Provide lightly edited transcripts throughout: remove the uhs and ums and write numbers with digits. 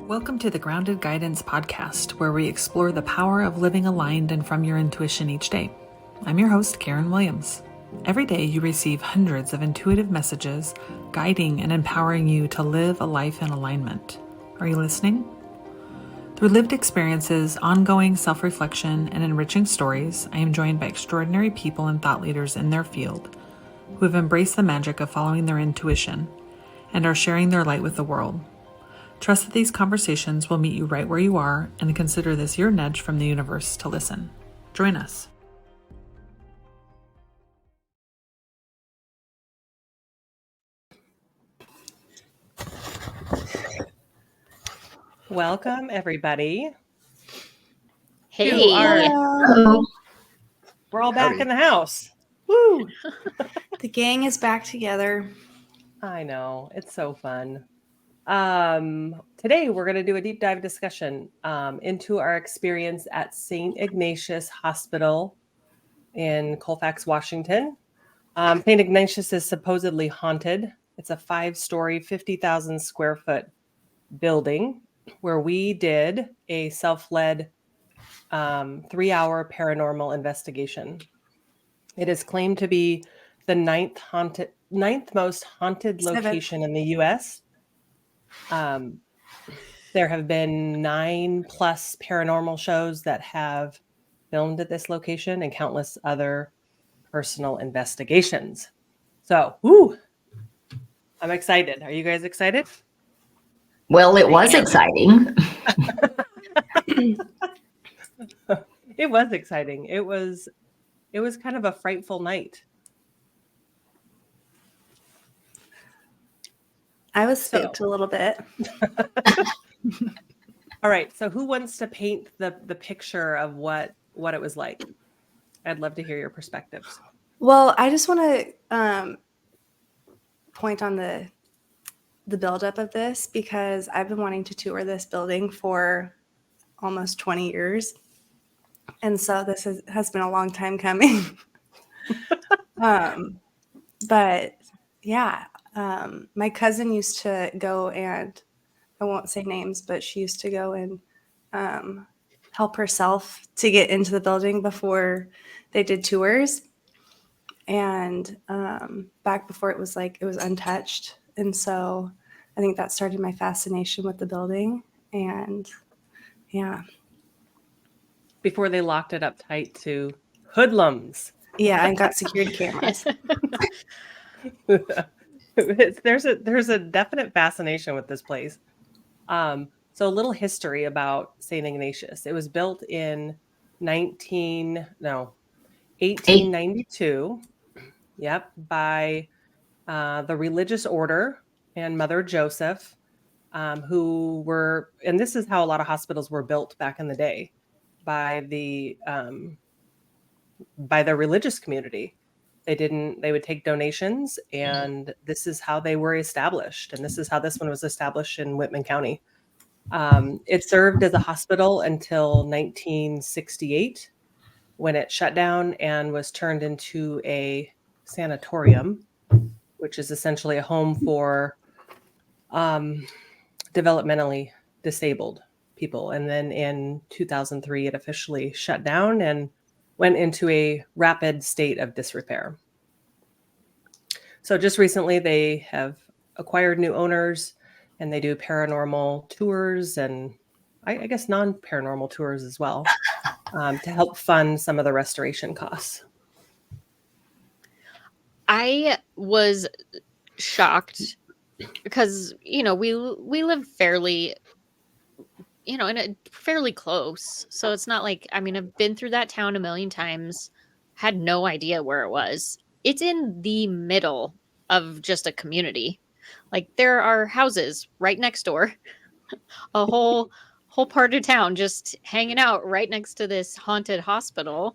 Welcome to the Grounded Guidance Podcast, where we explore the power of living aligned and from your intuition each day. I'm your host, Karen Williams. Every day you receive hundreds of intuitive messages guiding and empowering you to live a life in alignment. Are you listening? Through lived experiences, ongoing self-reflection, and enriching stories, I am joined by extraordinary people and thought leaders in their field who have embraced the magic of following their intuition and are sharing their light with the world. Trust that these conversations will meet you right where you are, and consider this your nudge from the universe to listen. Join us. Welcome, everybody. Hey, We're all back in the house. Woo! The gang is back together. I know, it's so fun. Today we're going to do a deep dive discussion into our experience at St Ignatius Hospital in Colfax, Washington. St Ignatius is supposedly haunted. It's a 5-story, 50,000 square foot building where we did a self-led 3-hour paranormal investigation. It is claimed to be the ninth most haunted location in the U.S. There have been 9+ paranormal shows that have filmed at this location and countless other personal investigations. So, I'm excited. Are you guys excited? Well, it was exciting. It was exciting. It was kind of a frightful night. I was spooked a little bit. All right. So who wants to paint the picture of what it was like? I'd love to hear your perspectives. Well, I just want to point on the buildup of this because I've been wanting to tour this building for almost 20 years. And so this has been a long time coming. But yeah, my cousin used to go, and I won't say names, but she used to go and help herself to get into the building before they did tours. And back before it was untouched. And so I think that started my fascination with the building. And yeah. Before they locked it up tight to hoodlums. Yeah, and got security cameras. There's a definite fascination with this place. So a little history about St. Ignatius. It was built in 1892. Yep, by the religious order and Mother Joseph, who were, and this is how a lot of hospitals were built back in the day, by the religious community. They would take donations, and this is how they were established. And this is how this one was established in Whitman County. It served as a hospital until 1968, when it shut down and was turned into a sanatorium, which is essentially a home for developmentally disabled people. And then in 2003, it officially shut down and went into a rapid state of disrepair. So just recently, they have acquired new owners, and they do paranormal tours and I guess non-paranormal tours as well, to help fund some of the restoration costs. I was shocked because, we live fairly, fairly close. So it's not like, I've been through that town a million times, had no idea where it was. It's in the middle of just a community. Like, there are houses right next door, a whole part of town just hanging out right next to this haunted hospital.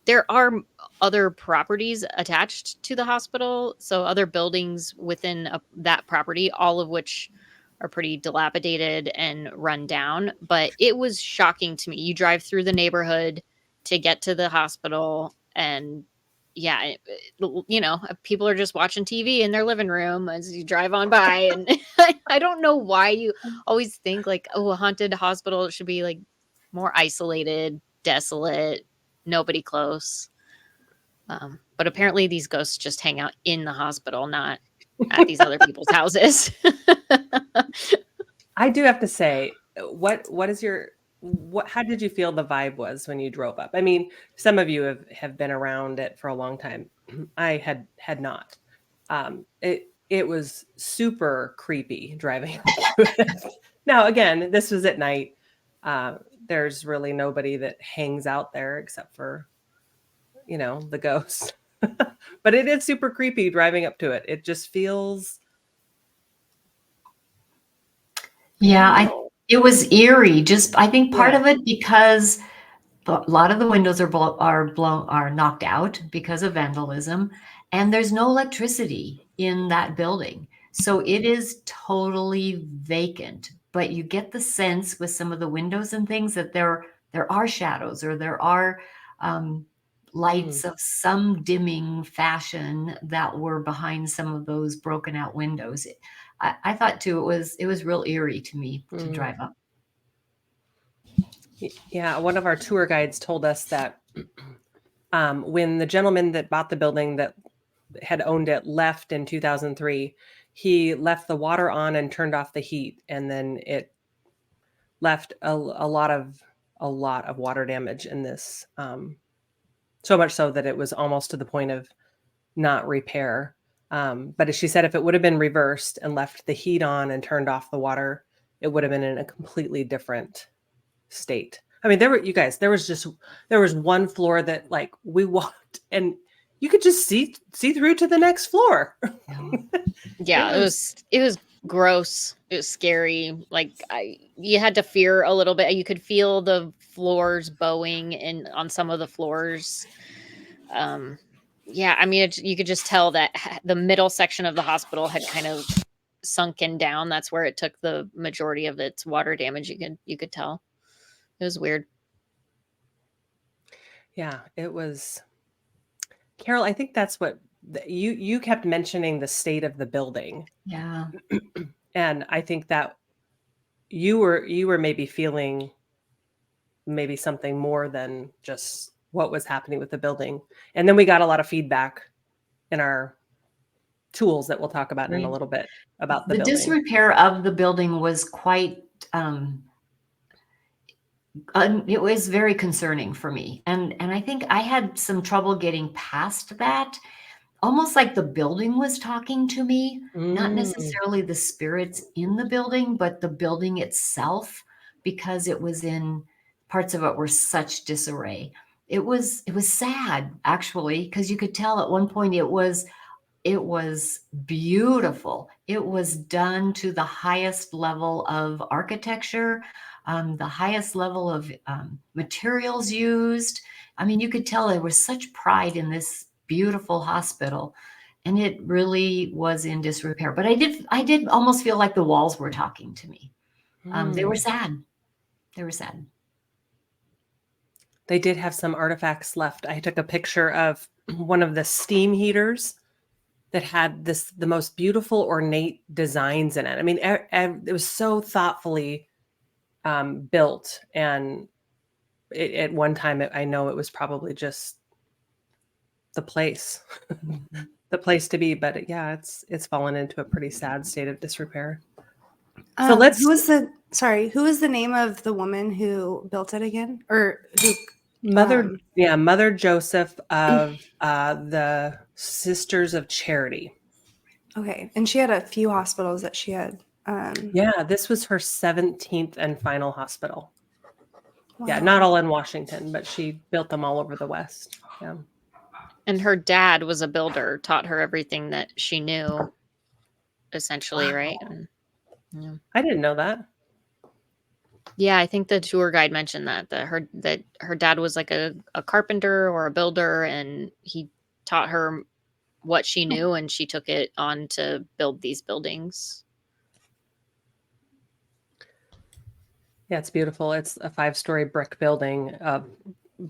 There are other properties attached to the hospital, so other buildings within that property, all of which are pretty dilapidated and run down. But it was shocking to me. You drive through the neighborhood to get to the hospital, and yeah, people are just watching TV in their living room as you drive on by. And I don't know why you always think like, oh, a haunted hospital should be like more isolated, desolate, nobody close. But apparently these ghosts just hang out in the hospital, not at these other people's houses. I do have to say, what is your how did you feel the vibe was when you drove up? I mean, some of you have been around it for a long time. I had not. It was super creepy driving through it. Now, again, this was at night. There's really nobody that hangs out there except for, the ghosts. But it is super creepy driving up to it. It just feels. Yeah, it was eerie. Just I think part Yeah. of it because a lot of the windows are knocked out because of vandalism, and there's no electricity in that building. So it is totally vacant. But you get the sense with some of the windows and things that there are shadows, or there are lights of some dimming fashion that were behind some of those broken out windows. I thought too it was real eerie to me to drive up. Yeah, one of our tour guides told us that when the gentleman that bought the building that had owned it left in 2003, he left the water on and turned off the heat, and then it left a lot of water damage in this. So much so that it was almost to the point of not repair. But as she said, if it would have been reversed and left the heat on and turned off the water, it would have been in a completely different state. I mean, there was one floor that like we walked and you could just see through to the next floor. Yeah, it was gross. It was scary. Like you had to fear a little bit. You could feel the floors bowing on some of the floors. Yeah, I mean, you could just tell that the middle section of the hospital had kind of sunken down. That's where it took the majority of its water damage. You could tell. It was weird. Yeah, it was. Carol, I think that's what you kept mentioning, the state of the building. Yeah. And I think that you were maybe feeling maybe something more than just what was happening with the building. And then we got a lot of feedback in our tools that we'll talk about in a little bit about the building. Disrepair of the building was quite it was very concerning for me. And I think I had some trouble getting past that. Almost like the building was talking to me, not necessarily the spirits in the building, but the building itself, because it was in parts of it were such disarray. It was sad actually, because you could tell at one point it was beautiful. It was done to the highest level of architecture, the highest level of materials used. I mean, you could tell there was such pride in this beautiful hospital, and it really was in disrepair. But I did almost feel like the walls were talking to me. They were sad. They were sad. They did have some artifacts left. I took a picture of one of the steam heaters that had the most beautiful ornate designs in it. I mean, it was so thoughtfully built, and at one time, I know it was probably just the place, the place to be. But yeah, it's fallen into a pretty sad state of disrepair. So Who was the name of the woman who built it again, or who? Mother Joseph of the Sisters of Charity. Okay, and she had a few hospitals that she had. Yeah, this was her 17th and final hospital. Wow. Yeah, not all in Washington, but she built them all over the West. Yeah. And her dad was a builder, taught her everything that she knew, essentially, wow. Right? And, yeah. I didn't know that. Yeah, I think the tour guide mentioned that her dad was like a carpenter or a builder, and he taught her what she knew, and she took it on to build these buildings. Yeah, it's beautiful. It's a 5-story brick building,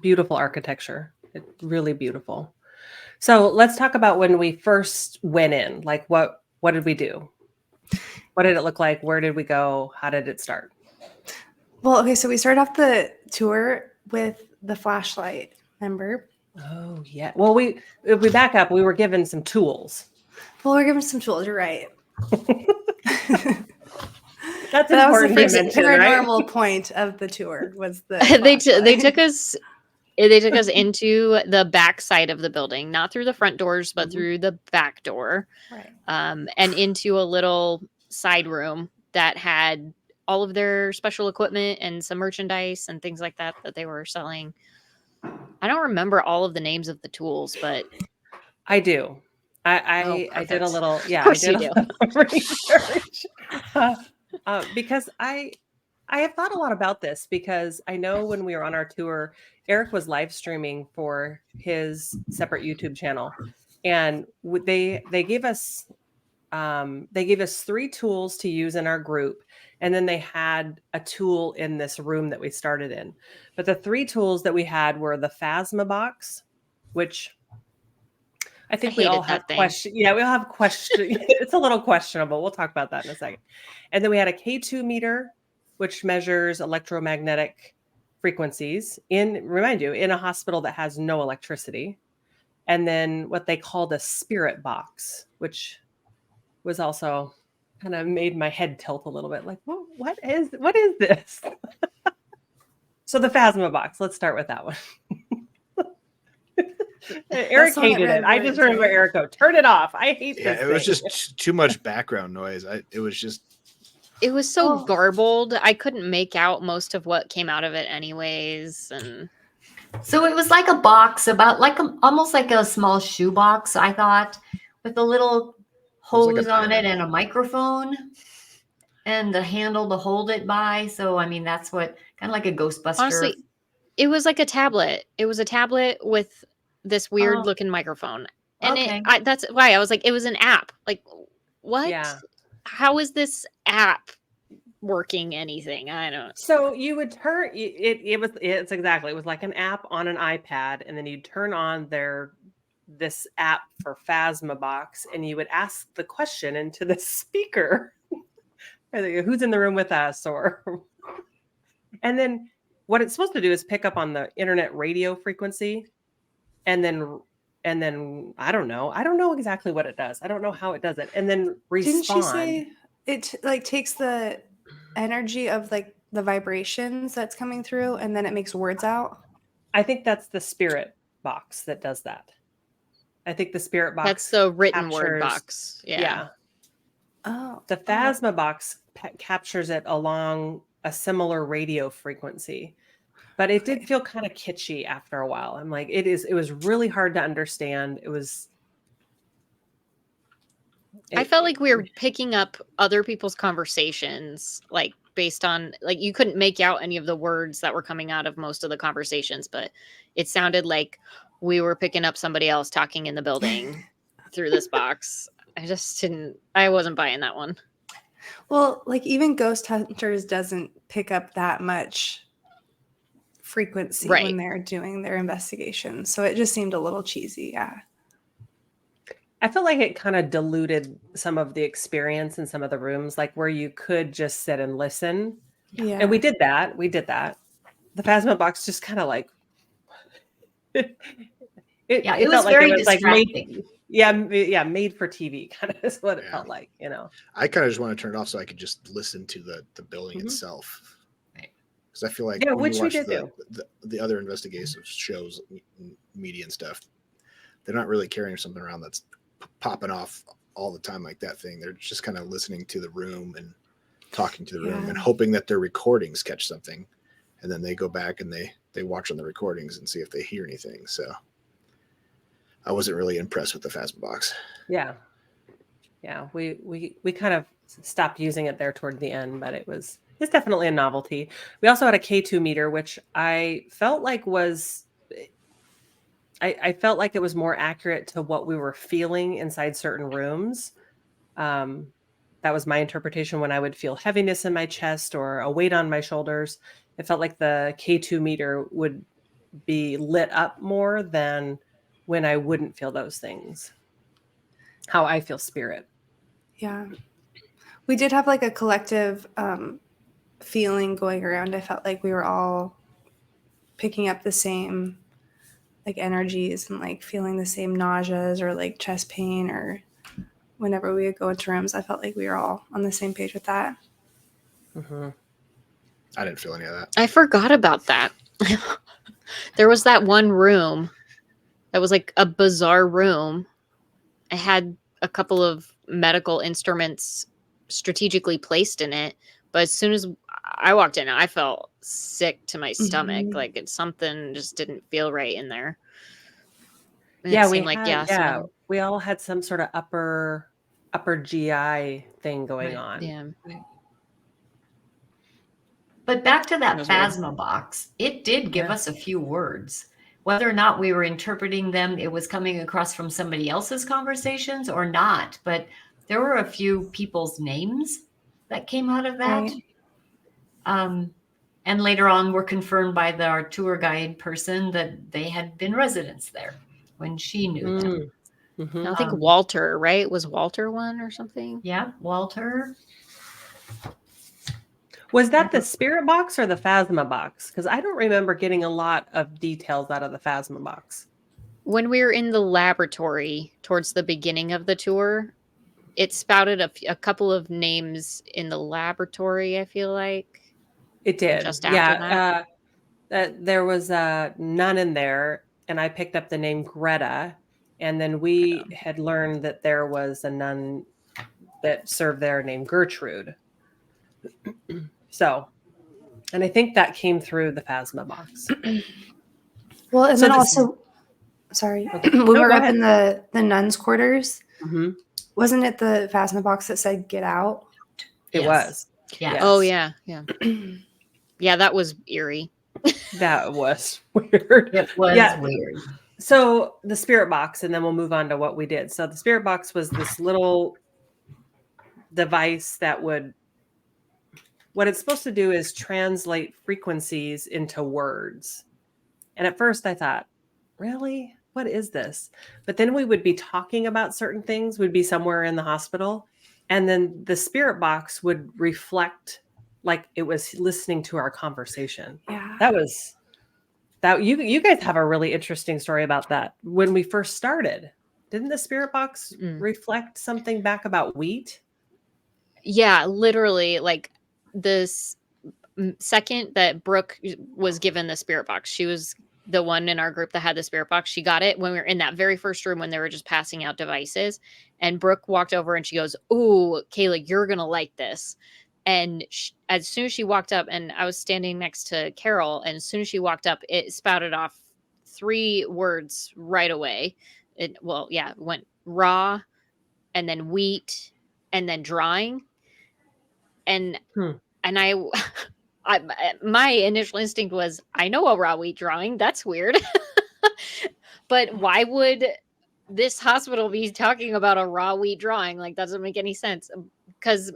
beautiful architecture. It's really beautiful. So let's talk about when we first went in. Like, what did we do? What did it look like? Where did we go? How did it start? Well, okay, so we started off the tour with the flashlight, remember? Oh yeah. Well, if we back up, we were given some tools. Well, we're given some tools, you're right. That's That was the important to first mention, right? paranormal point of the tour was the they flashlight. took us into the back side of the building, not through the front doors, but Mhm. through the back door, Right. and into a little side room that had all of their special equipment and some merchandise and things like that they were selling. I don't remember all of the names of the tools, but I do. I did a perfect. little, Of yeah, I course did you a do. little research because I have thought a lot about this because I know when we were on our tour, Eric was live streaming for his separate YouTube channel, and they gave us 3 tools to use in our group, and then they had a tool in this room that we started in. But the 3 tools that we had were the Phasma box, which I think we hated all have that thing. question. Yeah, we all have question. It's a little questionable. We'll talk about that in a second. And then we had a K2 meter, which measures electromagnetic frequencies remind you, in a hospital that has no electricity. And then what they called a spirit box, which was also kind of made my head tilt a little bit. Like, what is this? So the Phasma box. Let's start with that one. Eric the one that hated it. ran I just voids, remember right? Eric go, turn it off. I hate Yeah, this it was thing. just too much background noise. It was just It was so Well- garbled. I couldn't make out most of what came out of it anyways. And So it was like a box, about like almost like a small shoebox, I thought, with a little was like hose an on it iron. and a microphone and the handle to hold it by. So I mean, that's what kind of like a Ghostbuster. honestly, it was like a tablet. It was a tablet with this weird Oh. looking microphone. And Okay. that's why I was like, it was an app. Like, what? Yeah. How is this app working anything? I don't. So you would turn it's exactly, it was like an app on an iPad, and then you'd turn on this app for Phasma box, and you would ask the question into the speaker. Who's in the room with us? And then what it's supposed to do is pick up on the internet radio frequency, and then I don't know exactly what it does. I don't know how it does it, and then respond. Didn't she say it like takes the energy of like the vibrations that's coming through and then it makes words out? I think that's the spirit box that does that. I think the spirit box. That's the written word captures- box. Yeah. Oh. The Phasma box captures it along a similar radio frequency, but it did feel kind of kitschy after a while. I'm like, it was really hard to understand. I felt like we were picking up other people's conversations, like based on, like, you couldn't make out any of the words that were coming out of most of the conversations, but it sounded like we were picking up somebody else talking in the building through this box. I wasn't buying that one. Well, like even Ghost Hunters doesn't pick up that much frequency Right. when they're doing their investigation. So it just seemed a little cheesy. Yeah. I felt like it kind of diluted some of the experience in some of the rooms, like where you could just sit and listen. Yeah. And we did that. The Phasma box just kind of like it Yeah, it felt was like very it was like distracting. made for TV kind of is what it Yeah. felt like, you know. I kind of just want to turn it off so I could just listen to the building Mhm. itself. Right. Because I feel like Yeah, when which you we watch did do. the other investigative shows, media and stuff, they're not really carrying something around that's popping off all the time like that thing. They're just kind of listening to the room and talking to the room and Yeah. hoping that their recordings catch something, and then they go back and they watch on the recordings and see if they hear anything. So I wasn't really impressed with the Phasma box. Yeah. We kind of stopped using it there toward the end, but it's definitely a novelty. We also had a K2 meter, which I felt like I felt like it was more accurate to what we were feeling inside certain rooms. That was my interpretation when I would feel heaviness in my chest or a weight on my shoulders. It felt like the K2 meter would be lit up more than when I wouldn't feel those things. How I feel spirit. Yeah. We did have like a collective feeling going around. I felt like we were all picking up the same like energies and like feeling the same nauseas or like chest pain, or whenever we would go into rooms, I felt like we were all on the same page with that. Mm-hmm. I didn't feel any of that. I forgot about that. There was that one room that was like a bizarre room. I had a couple of medical instruments strategically placed in it, but as soon as I walked in, I felt sick to my stomach. Mhm. Like something just didn't feel right in there. And Yeah, it seemed like some- we all had some sort of upper GI thing going Right. on. yeah. But back to that That was weird. phasma box, it did give Yeah. us a few words. Whether or not we were interpreting them, it was coming across from somebody else's conversations or not. But there were a few people's names that came out of that. Right. And later on were confirmed by our tour guide person that they had been residents there when she knew them. Mm-hmm. I think Um, Walter, right? Was Walter one or something? Yeah, Walter. Was that the spirit box or the phasma box? Because I don't remember getting a lot of details out of the phasma box. When we were in the laboratory towards the beginning of the tour, it spouted a couple of names in the laboratory, I feel like. It did. Just after There was a nun in there, and I picked up the name Greta. And then we had learned that there was a nun that served there named Gertrude. So, and I think that came through the phasma box. Well, and So then this- also, sorry, Okay. when No, we were go up in the nuns' quarters, Mm-hmm. wasn't it the phasma box that said "get out"? It Yes. was. Yeah. Yes. Oh, yeah. Yeah, that was eerie. That was weird. It was Yeah. weird. So the spirit box, and then we'll move on to what we did. So the spirit box was this little device that what it's supposed to do is translate frequencies into words. And at first I thought, really? What is this? But then we would be talking about certain things. We'd be somewhere in the hospital, and then the spirit box would reflect like it was listening to our conversation. Yeah. That you guys have a really interesting story about that. When we first started, didn't the spirit box reflect something back about wheat? Yeah, literally, like this second that Brooke was given the spirit box, she was the one in our group that had the spirit box. She got it when we were in that very first room when they were just passing out devices. And Brooke walked over and she goes, "Ooh, Kayla, you're going to like this." And as soon as she walked up, and I was standing next to Carol, and as soon as she walked up, it spouted off 3 words right away. It went raw, and then wheat, and then drawing. And I my initial instinct was, I know a raw wheat drawing. That's weird. But why would this hospital be talking about a raw wheat drawing? Like, that doesn't make any sense. Because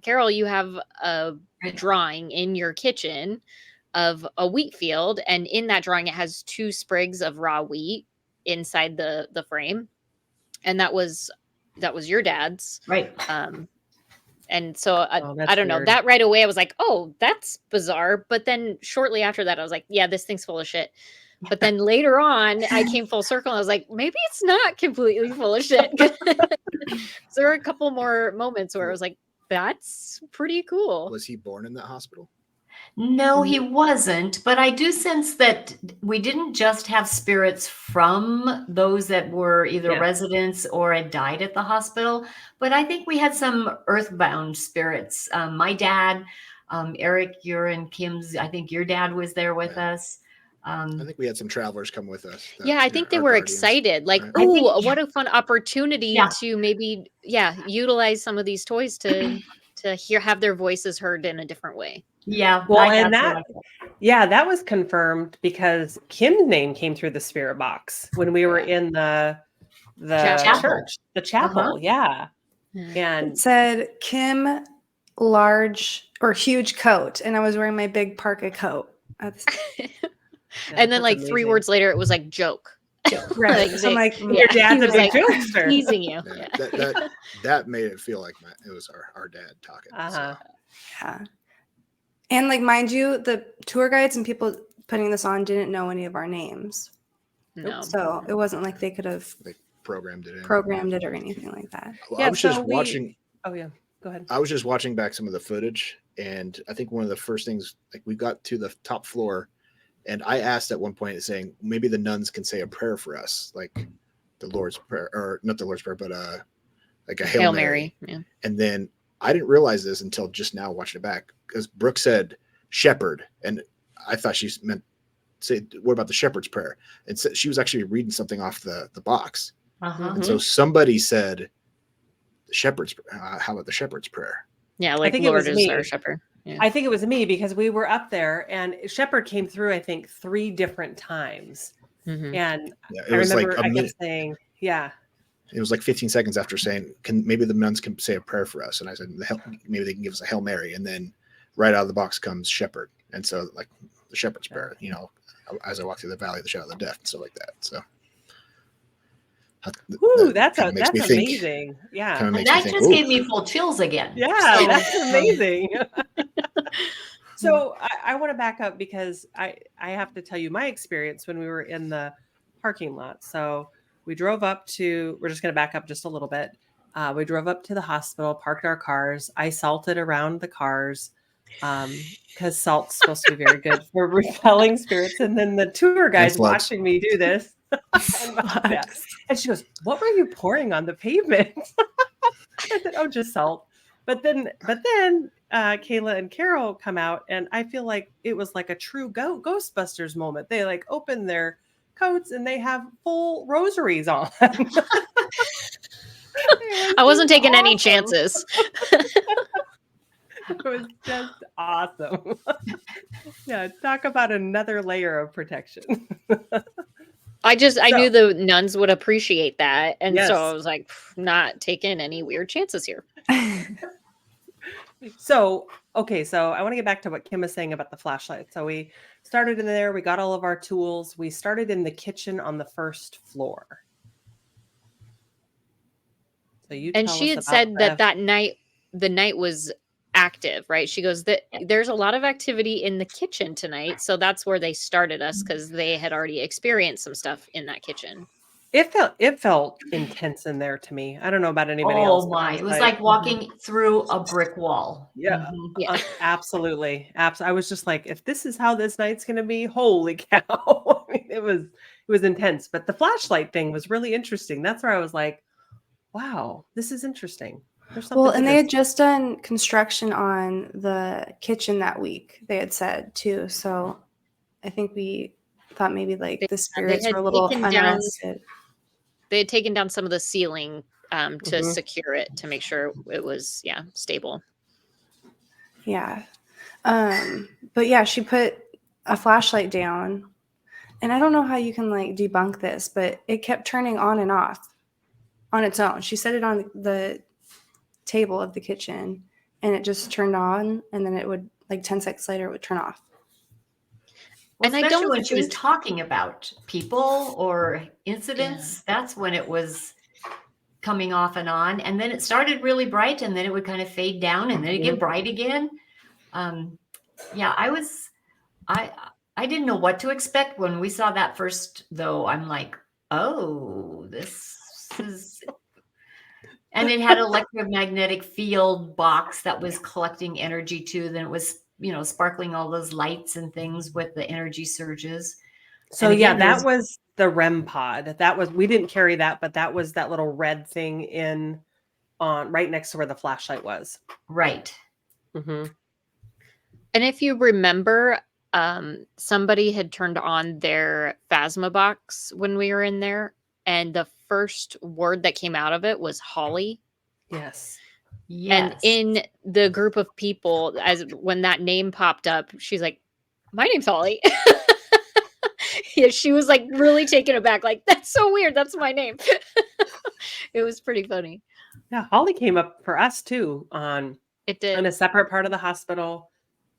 Carol, you have a drawing in your kitchen of a wheat field, and in that drawing it has 2 sprigs of raw wheat inside the frame, and that was your dad's, Right. And so I don't know, weird. that right away I was like, oh, that's bizarre. But then shortly after that I was like, yeah, this thing's full of shit. But then later on I came full circle and I was like, maybe it's not completely full of shit. So there were a couple more moments where I was like, that's pretty cool. Was he born in that hospital? No, he wasn't. But I do sense that we didn't just have spirits from those that were either residents or had died at the hospital. But I think we had some earthbound spirits. My dad, Eric, your and Kim's, I think your dad was there with us. I think we had some travelers come with us. Yeah, I think they were excited. Like, right? oh, what a fun opportunity to maybe, utilize some of these toys to have their voices heard in a different way. Yeah. Well, and that was confirmed because Kim's name came through the spirit box when we were in the chapel. church, the chapel. Yeah. And It said Kim large or huge coat, and I was wearing my big parka coat. And then like 3 words later, it was like joke. Right. Like, So I'm like, yeah, Your dad's he a was big like jokester. teasing you. Yeah, Yeah. that made it feel like it was our dad talking. Uh-huh. yeah. And like, mind you, the tour guides and people putting this on didn't know any of our names. No. So it wasn't like they could have They programmed it in. programmed it or anything like that. Well, Yeah, I was so just watching. Oh yeah, go ahead. I was just watching back some of the footage, and I think one of the first things, like, we got to the top floor, and I asked at one point, saying maybe the nuns can say a prayer for us, like the Lord's Prayer, or not the Lord's Prayer, but like a Hail Mary. Yeah. And then I didn't realize this until just now watching it back, because Brooke said shepherd, and I thought she meant say, what about the shepherd's prayer? And so she was actually reading something off the box. Uh-huh. And so somebody said the shepherd's how about the shepherd's prayer? Yeah, like think it Lord was is me. our shepherd. Yeah. I think it was me because we were up there and Shepherd came through, I think, 3 different times. Mhm. And Yeah, I remember I kept saying, yeah. It was like 15 seconds after saying, "Can maybe the nuns can say a prayer for us?" And I said, "Maybe they can give us a Hail Mary." And then right out of the box comes shepherd, and so like the shepherd's prayer, you know, as I walk through the valley of the shadow of the death, and stuff like that. So, Woo, that's kinda makes me think- amazing. Yeah. kinda And makes me that think, just "Ooh." gave me full chills again. Yeah, So, that's amazing. So I want to back up because I have to tell you my experience when we were in the parking lot. So we drove up to, we're just going to back up just a little bit. We drove up to the hospital, parked our cars. I salted around the cars because salt's supposed to be very good for repelling spirits. And then the tour guide's slugs. watching me do this. And she goes, "What were you pouring on the pavement?" I said, "Oh, just salt." But then Kayla and Carol come out, and I feel like it was like a true Ghostbusters moment. They like open their coats and they have full rosaries on. I wasn't taking any awesome. chances. It was just awesome. Yeah, talk about another layer of protection. I So- knew the nuns would appreciate that. And Yes. so I was like, not taking any weird chances here. So, okay, so I want to get back to what Kim was saying about the flashlight. So we started in there, we got all of our tools. We started in the kitchen on the first floor. So you And tell she us had about said that night, the night was active, right? She goes, that there's a lot of activity in the kitchen tonight. So that's where they started us because they had already experienced some stuff in that kitchen. it felt intense in there to me. I don't know about anybody else. oh but my, it was like walking through a brick wall. Yeah. Mhm. Yeah. Absolutely. I was just like, if this is how this night's going to be, holy cow. I mean, it was intense, but the flashlight thing was really interesting. That's where I was like, wow, this is interesting. There's something Well, to and they this. had just done construction on the kitchen that week, they had said too. So I think we thought maybe like the spirits had were a little taken down- unrested. They had taken down some of the ceiling to Mhm. secure it to make sure it was, stable. Yeah. But yeah, she put a flashlight down. And I don't know how you can like debunk this, but it kept turning on and off on its own. She set it on the table of the kitchen and it just turned on, and then it would like 10 seconds later it would turn off. Well, And I especially don't when she was think- talking about people or incidents, that's when it was coming off and on. And then it started really bright, and then it would kind of fade down, and then it'd get bright again. Yeah, I didn't know what to expect when we saw that first, though. I'm like, oh, this is. And it had an electromagnetic field box that was collecting energy too. Then it was, sparkling all those lights and things with the energy surges. So And yeah, again, that was the REM pod. We didn't carry that, but that was that little red thing on right next to where the flashlight was. Right. Mm-hmm. And if you remember, somebody had turned on their Phasma box when we were in there, and the first word that came out of it was Holly. Yes. And Yes. in the group of people, when that name popped up, she's like, "My name's Holly." Yeah, she was like really taken aback, like, "That's so weird. That's my name." It was pretty funny. Yeah, Holly came up for us too on It did. a separate part of the hospital.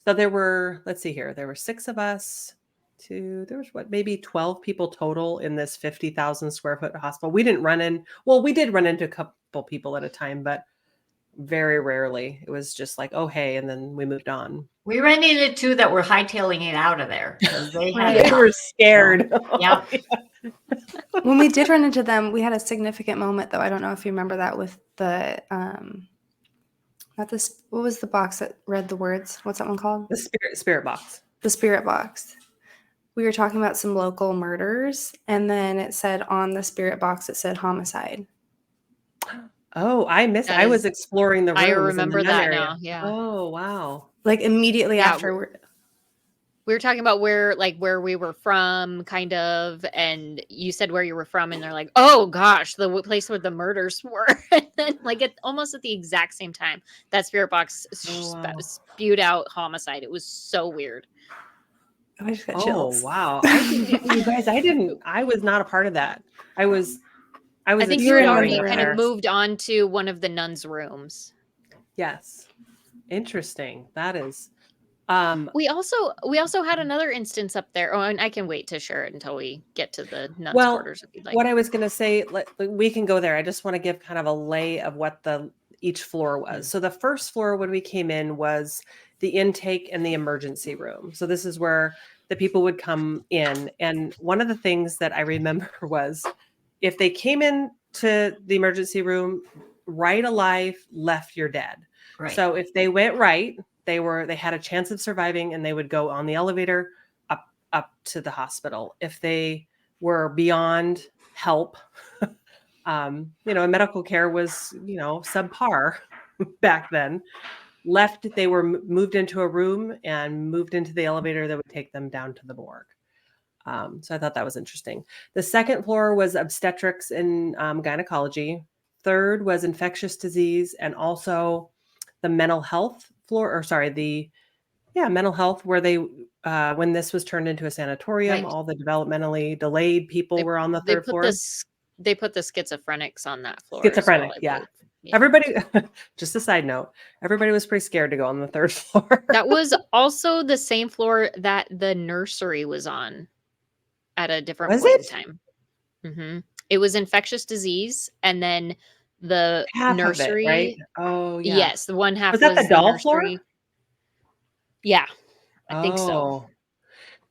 So there were, let's see here, there were 6 of us. there was maybe 12 people total in this 50,000 square foot hospital. We did run into a couple people at a time, but very rarely. It was just like, oh, hey, and then we moved on. We ran into two that were hightailing it out of there because they had Right. They were scared. Yeah. When we did run into them, we had a significant moment, though. I don't know if you remember that with the not this. What was the box that read the words? What's that one called? The spirit box. The spirit box. We were talking about some local murders, and then it said on the spirit box, it said homicide. Oh, I was exploring the rooms. I in the remember nun that area. now. Yeah. Oh, wow. Like immediately Yeah, after. We were talking about where we were from, kind of, and you said where you were from, and they're like, "Oh gosh, the place where the murders were." And then, almost at the exact same time, that spirit box wow. spewed out homicide. It was so weird. I just got Oh, chills. wow. You guys, I was not a part of that. I think you you were had in already one kind of room. moved on to one of the nuns' rooms. Yes. Interesting. That is. We also had another instance up there. Oh, and I can wait to share it until we get to the nuns' Well, quarters if you'd like. what I was going to say, we can go there. I just want to give kind of a lay of what each floor was. So the first floor when we came in was the intake and the emergency room. So this is where the people would come in. And one of the things that I remember was if they came in to the emergency room, right alive, left, you're dead. Right. So if they went right, they had a chance of surviving, and they would go on the elevator up to the hospital. If they were beyond help, medical care was, subpar back then. Left, they were moved into a room and moved into the elevator that would take them down to the morgue. So I thought that was interesting. The second floor was obstetrics and gynecology. Third was infectious disease, and also the mental health floor, mental health, where they when this was turned into a sanatorium, Right. all the developmentally delayed people were on the third floor. They put the schizophrenics on that floor. Schizophrenic, as well, yeah. believe. Yeah. Everybody, just a side note, everybody was pretty scared to go on the third floor. That was also the same floor that the nursery was on at a different Was point it? in time. Mm-hmm. It was infectious disease, and then the half nursery, of it, right? Oh, yeah. Yes, the one half Was that the doll floor? nursery. Yeah, I think so.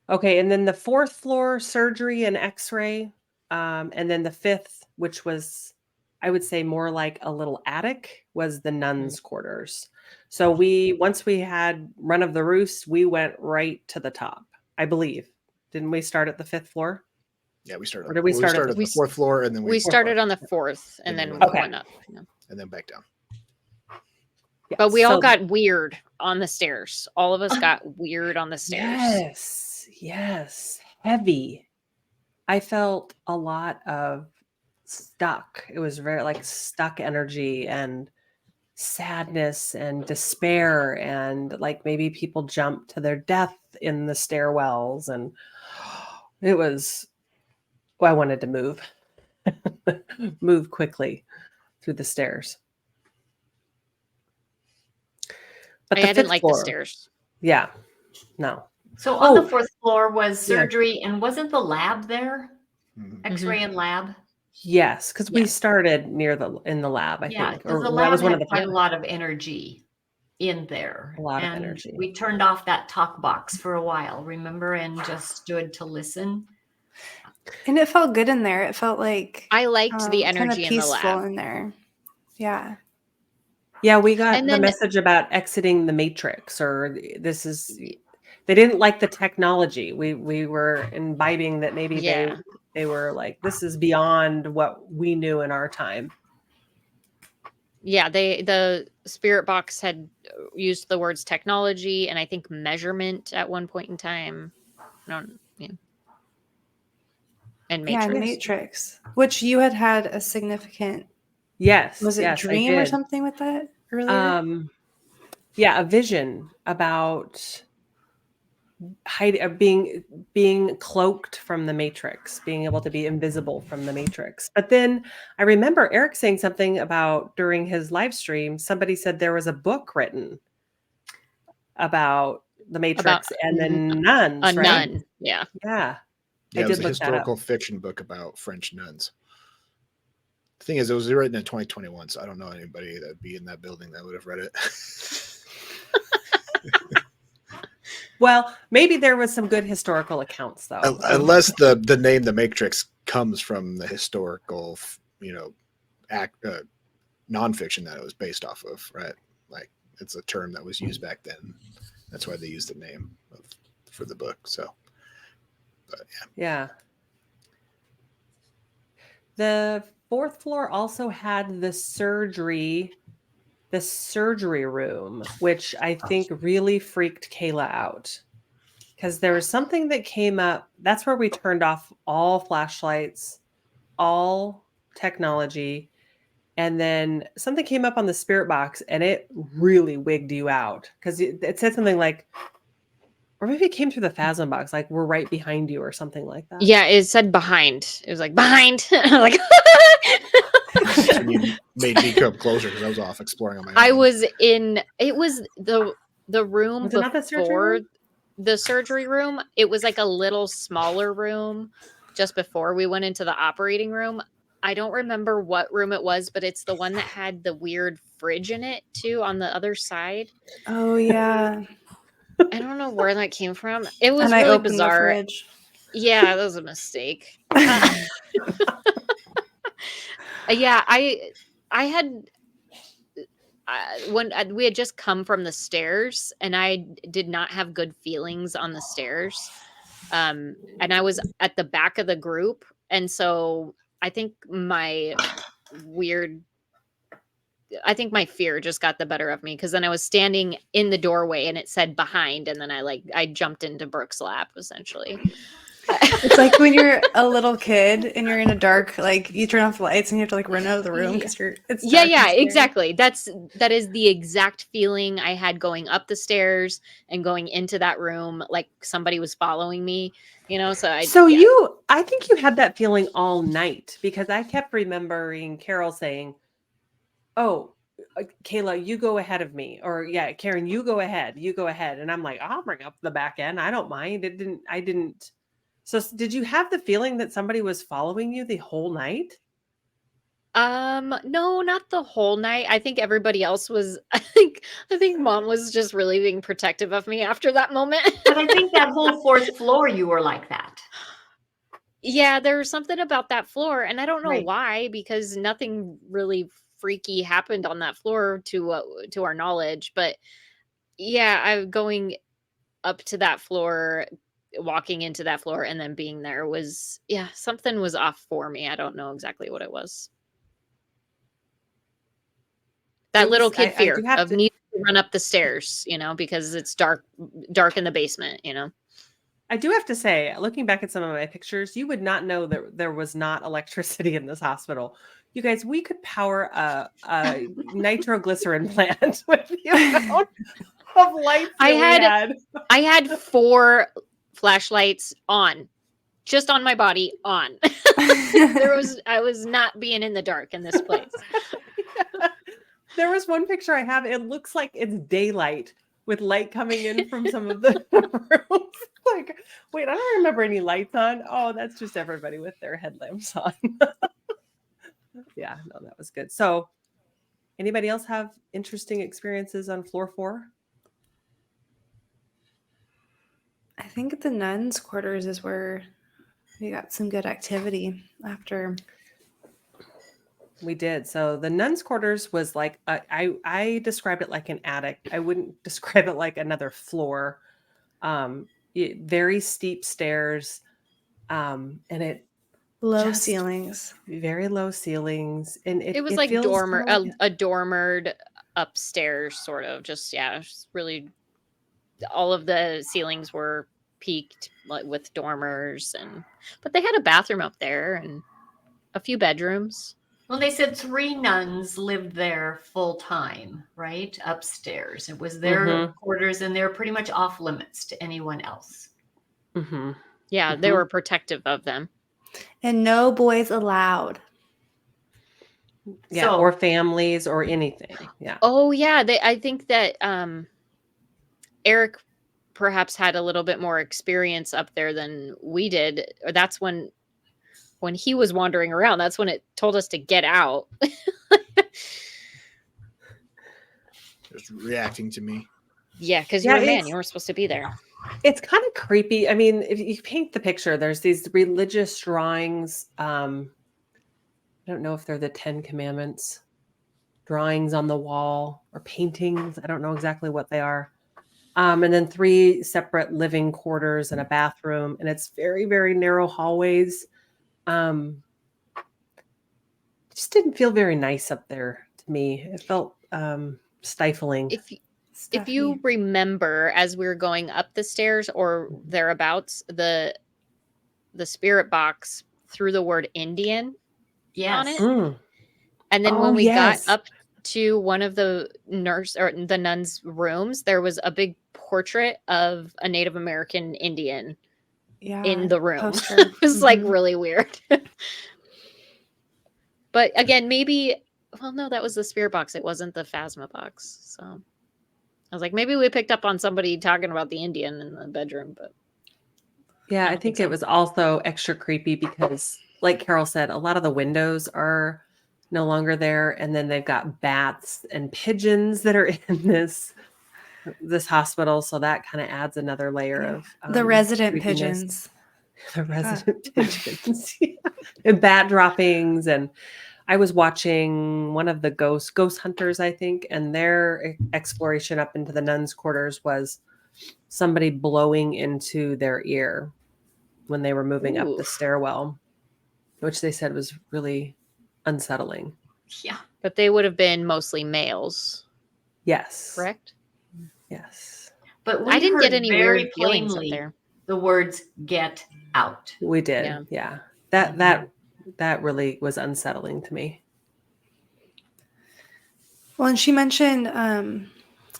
Okay, and then the fourth floor, surgery and X-ray, and then the fifth, which was, I would say, more like a little attic, was the nuns' quarters. So once we had run of the roost, we went right to the top, I believe. Didn't we start at the fifth floor? Yeah, we started. Or did we start at the fourth floor, and then we started on the fourth, and then we went up, and then back down. Yeah, but we all got weird on the stairs. All of us got weird on the stairs. Yes, heavy. I felt a lot of stuck. It was very stuck energy and sadness and despair, and maybe people jumped to their death in the stairwells, and it was. I wanted to move quickly through the stairs. But I didn't like the stairs. Yeah, no. So on the fourth floor was surgery, and wasn't the lab there? X-ray and lab. Yes, because we started in the lab. I think, because the lab had quite a lot of energy in there. A lot of energy. We turned off that talk box for a while, remember, and just stood to listen. And it felt good in there. It felt like I liked the energy kind of peaceful in the lab in there. Yeah. Yeah, we got the message about exiting the matrix, or they didn't like the technology. We were imbibing that maybe they were like, this is beyond what we knew in our time. Yeah, the spirit box had used the words technology and I think measurement at one point in time. And Matrix. Yeah, Matrix, which you had a significant. Yes. Was it dream or something with that earlier? Yeah, a vision about being cloaked from the Matrix, being able to be invisible from the Matrix. But then I remember Eric saying something about during his live stream, somebody said there was a book written about The Matrix and then nuns, a right? nun. Yeah. Yeah. Yeah, I it was did a look that up. historical fiction book about French nuns. The thing is, it was written in 2021, so I don't know anybody that'd be in that building that would have read it. Well, maybe there was some good historical accounts though. Unless the name The Matrix comes from the historical, nonfiction that it was based off of, right? Like it's a term that was used back then. That's why they used the name for the book. So, but Yeah. The fourth floor also had the surgery room, which I think really freaked Kayla out. Because there was something that came up. That's where we turned off all flashlights, all technology. And then something came up on the spirit box and it really wigged you out. Because it said something like, or maybe it came through the Phasm box, like we're right behind you or something like that. Yeah, it said behind. It was like behind. I'm like and you made me come closer because I was off exploring on my own. I was in it was the room Was it not the surgery before room? the surgery room. It was like a little smaller room just before we went into the operating room. I don't remember what room it was, but it's the one that had the weird fridge in it too on the other side. Oh yeah. I don't know where that came from. It was And I really opened bizarre. the fridge. Yeah, that was a mistake. Yeah, I had when we had just come from the stairs, and I did not have good feelings on the stairs, and I was at the back of the group, and so I think my fear just got the better of me because then I was standing in the doorway and it said behind, and then I jumped into Brooke's lap essentially. It's like when you're a little kid and you're in a dark, like you turn off the lights and you have to like run out of the room because it's dark and scary. Exactly. That is the exact feeling I had going up the stairs and going into that room, like somebody was following me, so I think you had that feeling all night because I kept remembering Carol saying, "Oh, Kayla, you go ahead of me," or yeah, Karen, you go ahead, and I'm like, I'll bring up the back end, I don't mind. I didn't. So did you have the feeling that somebody was following you the whole night? No, not the whole night. I think everybody else was. I think Mom was just really being protective of me after that moment. But I think that whole fourth floor, you were like that. Yeah, there was something about that floor, and I don't know Right. why, because nothing really freaky happened on that floor to our knowledge. But yeah, I'm going up to that floor, walking into that floor, and then being there was something was off for me. I don't know exactly what it was. That little kid fear of needing to run up the stairs, because it's dark in the basement, I do have to say, looking back at some of my pictures, you would not know that there was not electricity in this hospital. You guys, we could power a nitroglycerin plant with the amount of lights that I had 4 flashlights on, just on my body on. I was not being in the dark in this place. Yeah. There was one picture I have. It looks like it's daylight with light coming in from some of the rooms. Like, wait, I don't remember any lights on. Oh, that's just everybody with their headlamps on. Yeah, no, that was good. So, anybody else have interesting experiences on floor 4? I think the nuns' quarters is where we got some good activity after. We did. So the nuns' quarters was like I described it like an attic. I wouldn't describe it like another floor. Very steep stairs, and it Low ceilings, very low ceilings, and it was it like feels a dormered upstairs, sort of. Just really. All of the ceilings were peaked with dormers, but they had a bathroom up there and a few bedrooms. Well, they said 3 nuns lived there full time, right? Upstairs. It was their quarters, and they're pretty much off limits to anyone else. Mm-hmm. Yeah, they were protective of them. And no boys allowed. Yeah, or families or anything. Yeah. Oh, yeah. I think that Eric perhaps had a little bit more experience up there than we did. That's when he was wandering around, that's when it told us to get out. Just reacting to me. Yeah, because Yeah, you're a man. it's- You were supposed to be there. It's kind of creepy. I mean, if you paint the picture, there's these religious drawings. I don't know if they're the 10 Commandments drawings on the wall or paintings. I don't know exactly what they are. And then 3 separate living quarters and a bathroom, and it's very, very narrow hallways. Just didn't feel very nice up there to me. It felt stifling. If you remember, as we were going up the stairs or thereabouts, the spirit box threw the word Indian on Yes. it. Mm. And then Oh, when we yes. got up to one of the nurse or the nuns' rooms, there was a big portrait of a Native American Indian in the room. poster. It was like Mhm. really weird. But again, maybe, well, no, that was the spirit box. It wasn't the Phasma box. So I was like, maybe we picked up on somebody talking about the Indian in the bedroom, but Yeah, I I don't think think it so. was also extra creepy because, like Carol said, a lot of the windows are no longer there, and then they've got bats and pigeons that are in this hospital, so that kind of adds another layer Yeah. of The resident creepiness. pigeons. The resident pigeons, yeah. And bat droppings. And I was watching one of the ghost hunters, I think, and their exploration up into the nuns' quarters was somebody blowing into their ear when they were moving up the Oof. stairwell, which they said was really unsettling. Yeah. But they would have been mostly males, Yes. correct? Yes. But we I didn't heard get any very weird feelings up plainly there. the words "get out." We did. Yeah. Yeah. That really was unsettling to me. Well, and she mentioned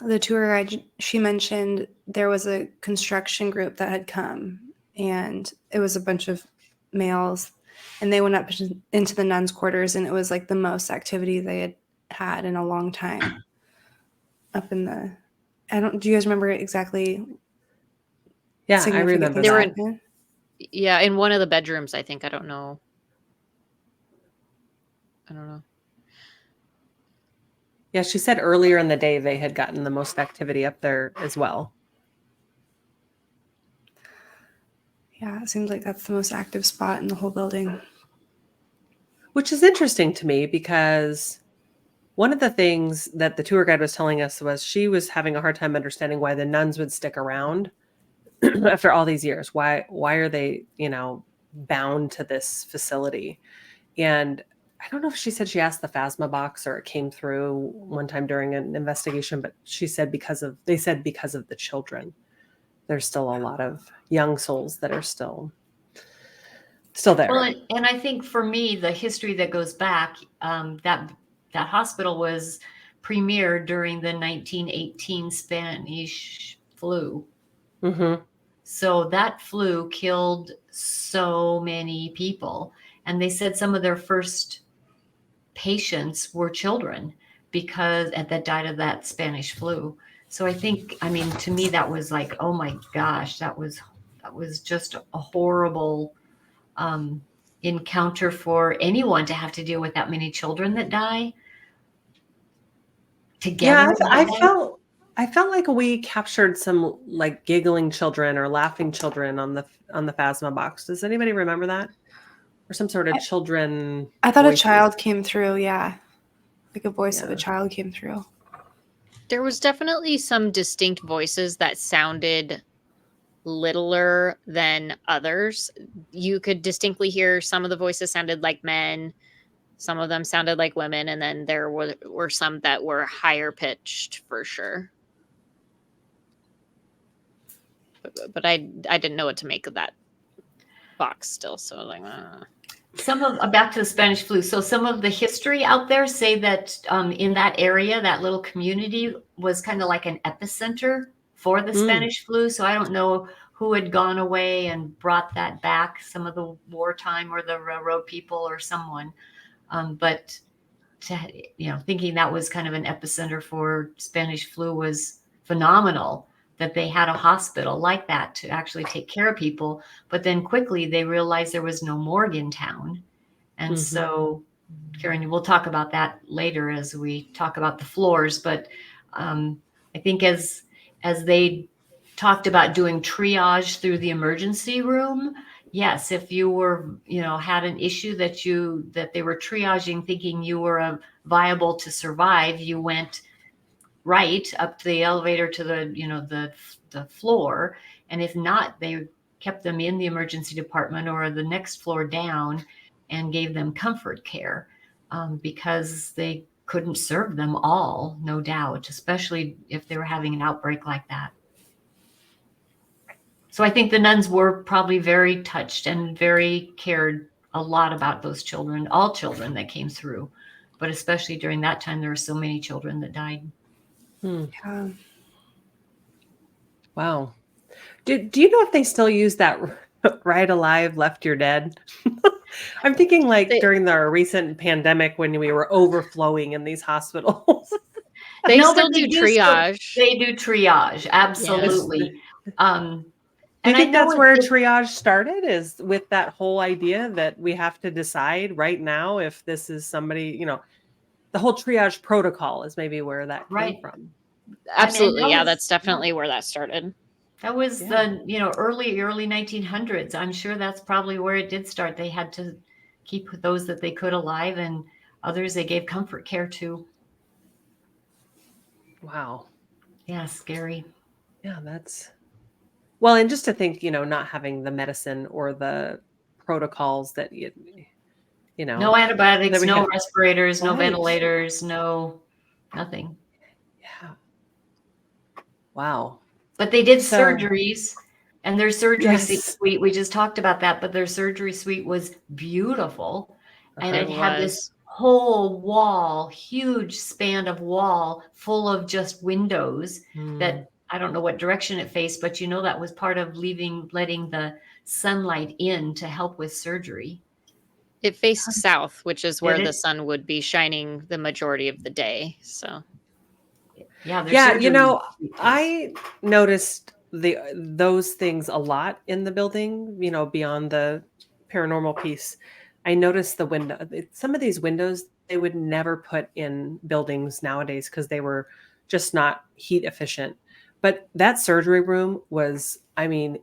the tour guide. She mentioned there was a construction group that had come, and it was a bunch of males, and they went up into the nuns' quarters, and it was like the most activity they had had in a long time. Up in the, do you guys remember exactly? Yeah, I significant remember things They were that. happened? Yeah, in one of the bedrooms, I think. I don't know. Yeah, she said earlier in the day they had gotten the most activity up there as well. Yeah, it seems like that's the most active spot in the whole building. Which is interesting to me because one of the things that the tour guide was telling us was she was having a hard time understanding why the nuns would stick around after all these years. Why are they, bound to this facility? And I don't know if she said she asked the Phasma box or it came through one time during an investigation, but she said because of the children. There's still a lot of young souls that are still there. Well, and I think for me, the history that goes back, that hospital was premiered during the 1918 Spanish flu. Mm-hmm. So that flu killed so many people. And they said some of their first patients were children that died of that Spanish flu. So I think, to me, that was like, oh my gosh, that was just a horrible encounter for anyone to have to deal with that many children that die together. Yeah, I felt like we captured some like giggling children or laughing children on the Phasma box. Does anybody remember that? Or some sort of children? I thought voices? a child came through. Yeah, like a voice of Yeah. a child came through. There was definitely some distinct voices that sounded littler than others. You could distinctly hear some of the voices sounded like men, some of them sounded like women, and then there were some that were higher pitched for sure. But I didn't know what to make of that box still, so like Back to the Spanish flu. So some of the history out there say that in that area, that little community was kind of like an epicenter for the Spanish flu. So I don't know who had gone away and brought that back, some of the wartime or the railroad people or someone. But thinking that was kind of an epicenter for Spanish flu was phenomenal. that they had a hospital like that to actually take care of people. But then quickly they realized there was no morgue in town. And so, Karen, we'll talk about that later as we talk about the floors. But I think as they talked about doing triage through the emergency room, yes, if you were, had an issue that they were triaging, thinking you were viable to survive, you went right up the elevator to the floor. And if not, they kept them in the emergency department or the next floor down and gave them comfort care, because they couldn't serve them all, no doubt, especially if they were having an outbreak like that. So I think the nuns were probably very touched and very cared a lot about those children, all children that came through. But especially during that time, there were so many children that died. Yeah. Wow. Do you know if they still use that right alive, left you're dead? I'm thinking like during the recent pandemic when we were overflowing in these hospitals. They No, still but do triage. They do triage, absolutely. Do you think that's where triage started, is with that whole idea that we have to decide right now if this is somebody, the whole triage protocol is maybe where that came from. Absolutely. Yeah, that's definitely where that started. That was the, early 1900s. I'm sure that's probably where it did start. They had to keep those that they could alive, and others they gave comfort care to. Wow. Yeah, scary. Yeah, that's well, and just to think, not having the medicine or the protocols that no antibiotics, no have respirators, no ventilators, no nothing. Yeah. Wow. But they did surgeries, and their surgery suite, we just talked about that, but their surgery suite was beautiful. And it had this whole wall, huge span of wall full of just windows that I don't know what direction it faced, but that was part of letting the sunlight in to help with surgery. It faced south, which is where the sun would be shining the majority of the day. So yeah, I noticed those things a lot in the building, beyond the paranormal piece. I noticed the window. Some of these windows they would never put in buildings nowadays because they were just not heat efficient. But that surgery room was, it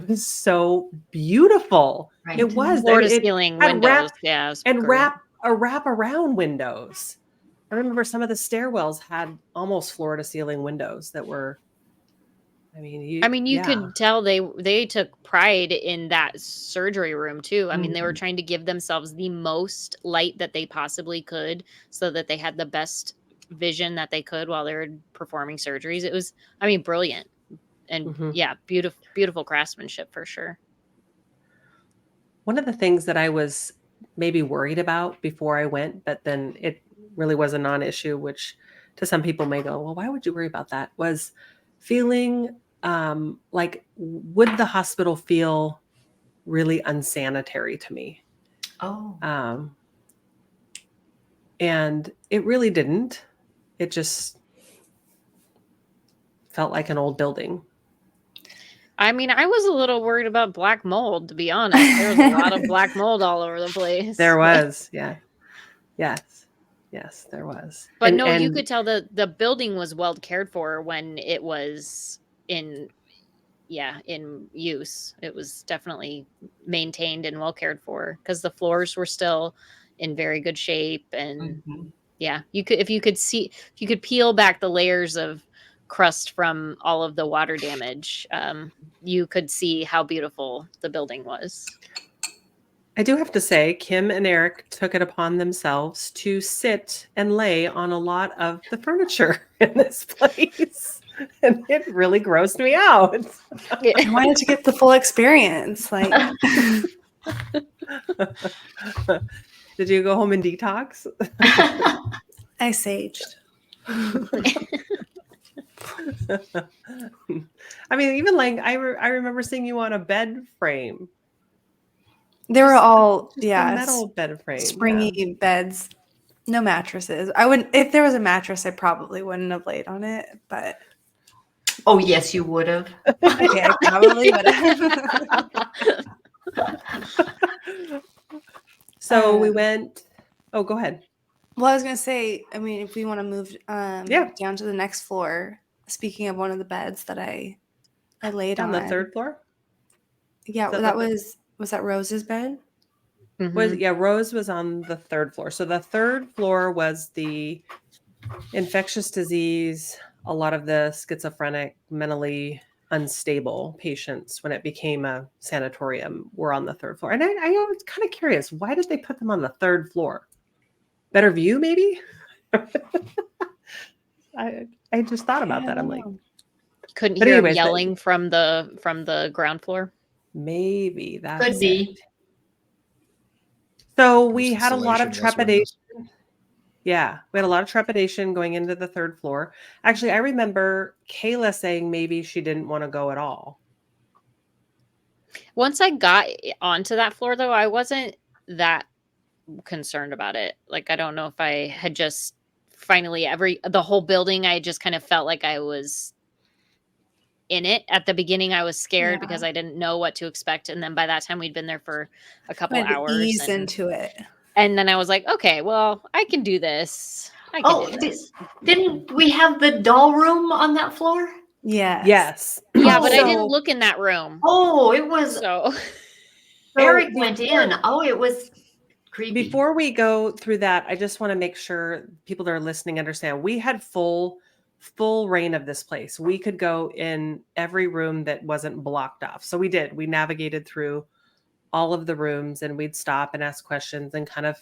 was so beautiful. Right. It was floor to ceiling windows. Wrap around windows. I remember some of the stairwells had almost floor to ceiling windows that were. You could tell they took pride in that surgery room too. They were trying to give themselves the most light that they possibly could so that they had the best vision that they could while they were performing surgeries. It was, brilliant. And beautiful craftsmanship for sure. One of the things that I was maybe worried about before I went, but then it really was a non-issue, which to some people may go, well, why would you worry about that? Was feeling like, would the hospital feel really unsanitary to me? And it really didn't. It just felt like an old building. I was a little worried about black mold, to be honest. There was a lot of black mold all over the place. There was, yeah. Yes, there was. But you could tell the building was well cared for when it was in use. It was definitely maintained and well cared for because the floors were still in very good shape. And you could peel back the layers of crust from all of the water damage, you could see how beautiful the building was. I do have to say, Kim and Eric took it upon themselves to sit and lay on a lot of the furniture in this place. And it really grossed me out. I wanted to get the full experience. Like, did you go home and detox? I saged. Even like I remember seeing you on a bed frame. They were all metal bed frame, springy beds, no mattresses. I wouldn't. If there was a mattress, I probably wouldn't have laid on it. But Oh, yes, you would have. Okay, I probably would. So we went. Oh, go ahead. Well, I was gonna say, I mean, if we want to move Yeah. down to the next floor, speaking of one of the beds that I laid On on the third floor. Yeah, Is that the- was that Rose's bed? Mhm. Rose was on the third floor. So the third floor was the infectious disease, a lot of the schizophrenic, mentally unstable patients when it became a sanatorium were on the third floor. And I was kind of curious, why did they put them on the third floor? Better view, maybe? I just thought about that. I'm like, Couldn't But hear anyways, him yelling from the ground floor. maybe that's Could be. it. So There's we had a lot of insulation, less trepidation. windows. Yeah, we had a lot of trepidation going into the third floor. Actually, I remember Kayla saying maybe she didn't want to go at all. Once I got onto that floor, though, I wasn't that concerned about it. Like, I don't know if I had just finally the whole building, I just kind of felt like I was in it. At the beginning, I was scared because I didn't know what to expect. And then by that time, we'd been there for a couple Had to hours. ease into it. And then I was like, okay, well, I can do this. I can do this. Didn't we have the doll room on that floor? Yes. Yeah, but I So- didn't look in that room. Oh, it was. So Eric went in. Oh, it was creepy. Before we go through that, I just want to make sure people that are listening understand we had full reign of this place. We could go in every room that wasn't blocked off. So we did. We navigated through all of the rooms and we'd stop and ask questions and kind of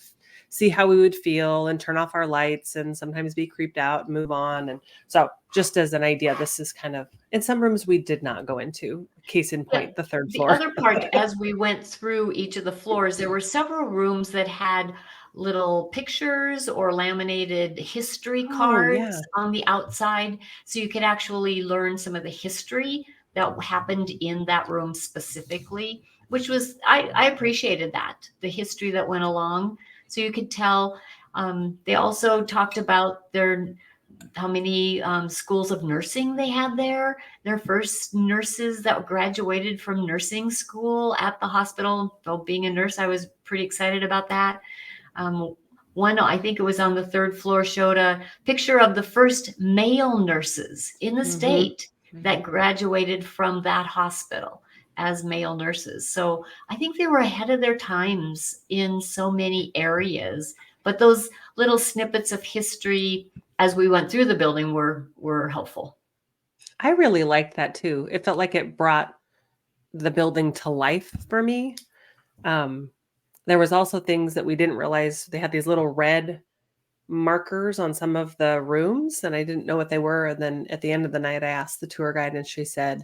see how we would feel and turn off our lights and sometimes be creeped out and move on. And so just as an idea, this is kind of in some rooms we did not go into. Case in point, the third The floor. other part, as we went through each of the floors, there were several rooms that had little pictures or laminated history cards on the outside. So you could actually learn some of the history that happened in that room specifically, which was, I appreciated that, the history that went along. So you could tell. They also talked about how many schools of nursing they had there. Their first nurses that graduated from nursing school at the hospital. So being a nurse, I was pretty excited about that. One, I think it was on the third floor, showed a picture of the first male nurses in the state that graduated from that hospital as male nurses. So I think they were ahead of their times in so many areas. But those little snippets of history as we went through the building were helpful. I really liked that too. It felt like it brought the building to life for me. There was also things that we didn't realize. They had these little red markers on some of the rooms and I didn't know what they were. And then at the end of the night, I asked the tour guide and she said,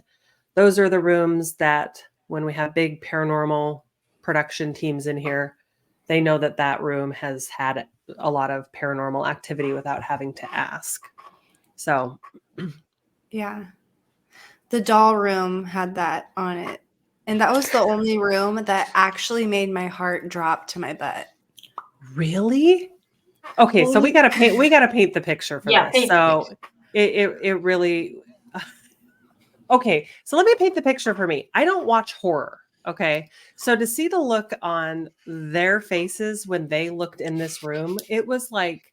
those are the rooms that when we have big paranormal production teams in here, they know that that room has had a lot of paranormal activity without having to ask. So, yeah. The doll room had that on it. And that was the only room that actually made my heart drop to my butt. really? Okay, so we gotta paint the picture for this. So it really okay. So let me paint the picture for me. I don't watch horror. Okay. So to see the look on their faces when they looked in this room, it was like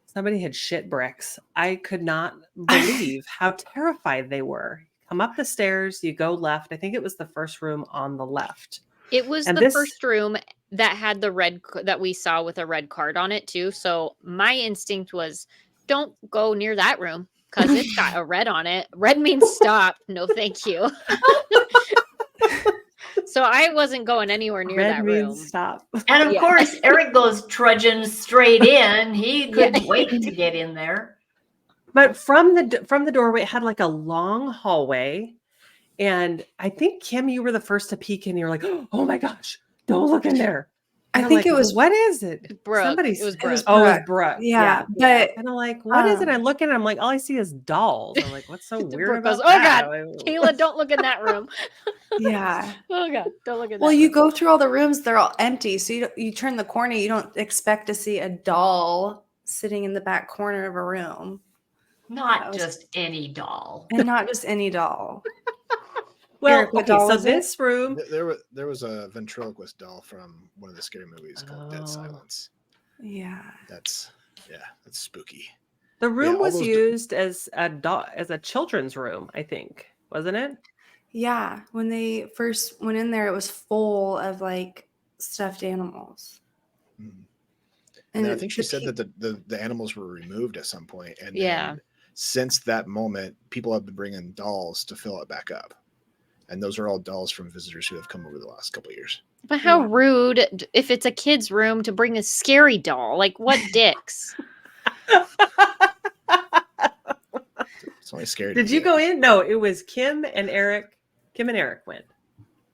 somebody had shit bricks. I could not believe how terrified they were. Come up the stairs, you go left. I think it was the first room on the left. it was And the this- first room that had the red that we saw with a red card on it too. So my instinct was, don't go near that room because it's got a red on it. Red means stop. No, thank you. So I wasn't going anywhere near Red that means room. stop. And of Yeah. course, Eric goes trudging straight in. He couldn't wait to get in there. But from the doorway, it had like a long hallway. And I think, Kim, you were the first to peek in. You're like, oh my gosh, don't look in there. And I I'm think like, it was what is it? Brooke. Somebody's, It was it Brooke. was oh, Brooke. it's Brooke. Yeah. But And I'm like, what is it? I look in and I'm like, all I see is dolls. I'm like, what's so weird Brooke about goes, "Oh, that? Kayla, don't look in that room." yeah. Oh God, don't look in that Well, room. you go through all the rooms, they're all empty. So you turn the corner, you don't expect to see a doll sitting in the back corner of a room. Not was- just any doll. And not just any doll. Well, Eric, what okay, doll so was it? this room, There was a ventriloquist doll from one of the scary movies called Dead Oh. Silence. Yeah. That's spooky. the room all was those- used as a children's room, I think, wasn't it? Yeah. When they first went in there, it was full of like stuffed animals. Mhm. And then I think she the said pe- that the animals were removed at some point, and Yeah. then since that moment, people have been bringing dolls to fill it back up, and those are all dolls from visitors who have come over the last couple of years. But how Yeah. rude if it's a kid's room to bring a scary doll. Like, what dicks? It's only scary. Did you go in? No, it was Kim and Eric. Kim and Eric went.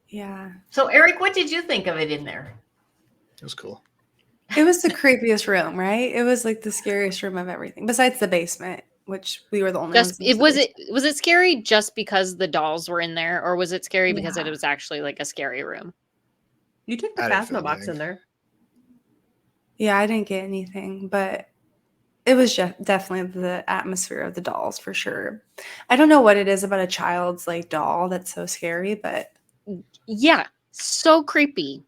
Yeah. So, Eric, what did you think of it in there? It was cool. It was the creepiest room, right? It was like the scariest room of everything, besides the basement, which we were the only Just ones. in the was basement. it was it scary just because the dolls were in there, or was it scary because Yeah. it was actually like a scary room? You took the I didn't feel Phasma box anything. in there. Yeah, I didn't get anything, but it was definitely the atmosphere of the dolls for sure. I don't know what it is about a child's like doll that's so scary, but Yeah, so creepy.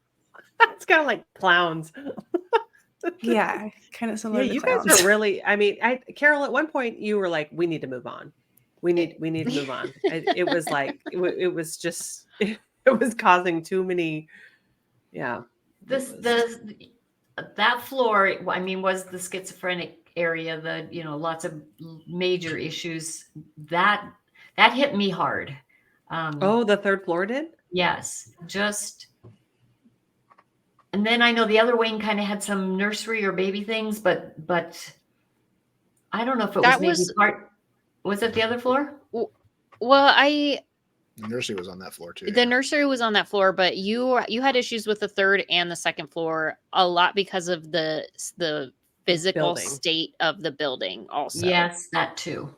It's kind of like clowns. yeah, kind of Yeah, similar to you guys clowns. are really. I mean, Carol. At one point, you were like, "We need to move on. We need to move on." It was like it was just it was causing too many. Yeah. That floor, I mean, was the schizophrenic area, lots of major issues that hit me hard. Oh, the third floor did. Yes, and then I know the other wing kind of had some nursery or baby things, but I don't know if it That was was it the other floor? Well, The nursery was on that floor too. the nursery was on that floor, but you had issues with the third and the second floor a lot because of the physical Building. state of the building also. Yes, that too.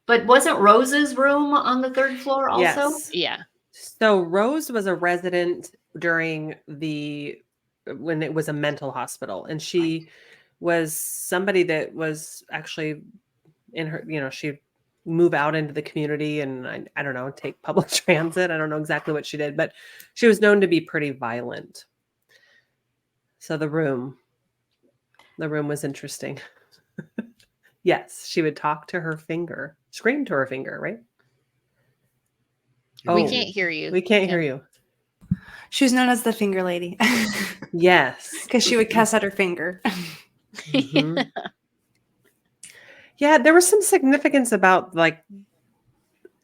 But wasn't Rose's room on the third floor also? Yes. Yeah. So Rose was a resident during when it was a mental hospital, and she was somebody that was actually in her. She'd move out into the community, and I don't know, take public transit. I don't know exactly what she did, but she was known to be pretty violent. So the room was interesting. Yes, she would talk to her finger, scream to her finger, right? We Oh. can't hear you. We can't hear Kim. you. She was known as the finger lady Yes. because she would cuss at her finger. Mhm. Yeah, there was some significance about like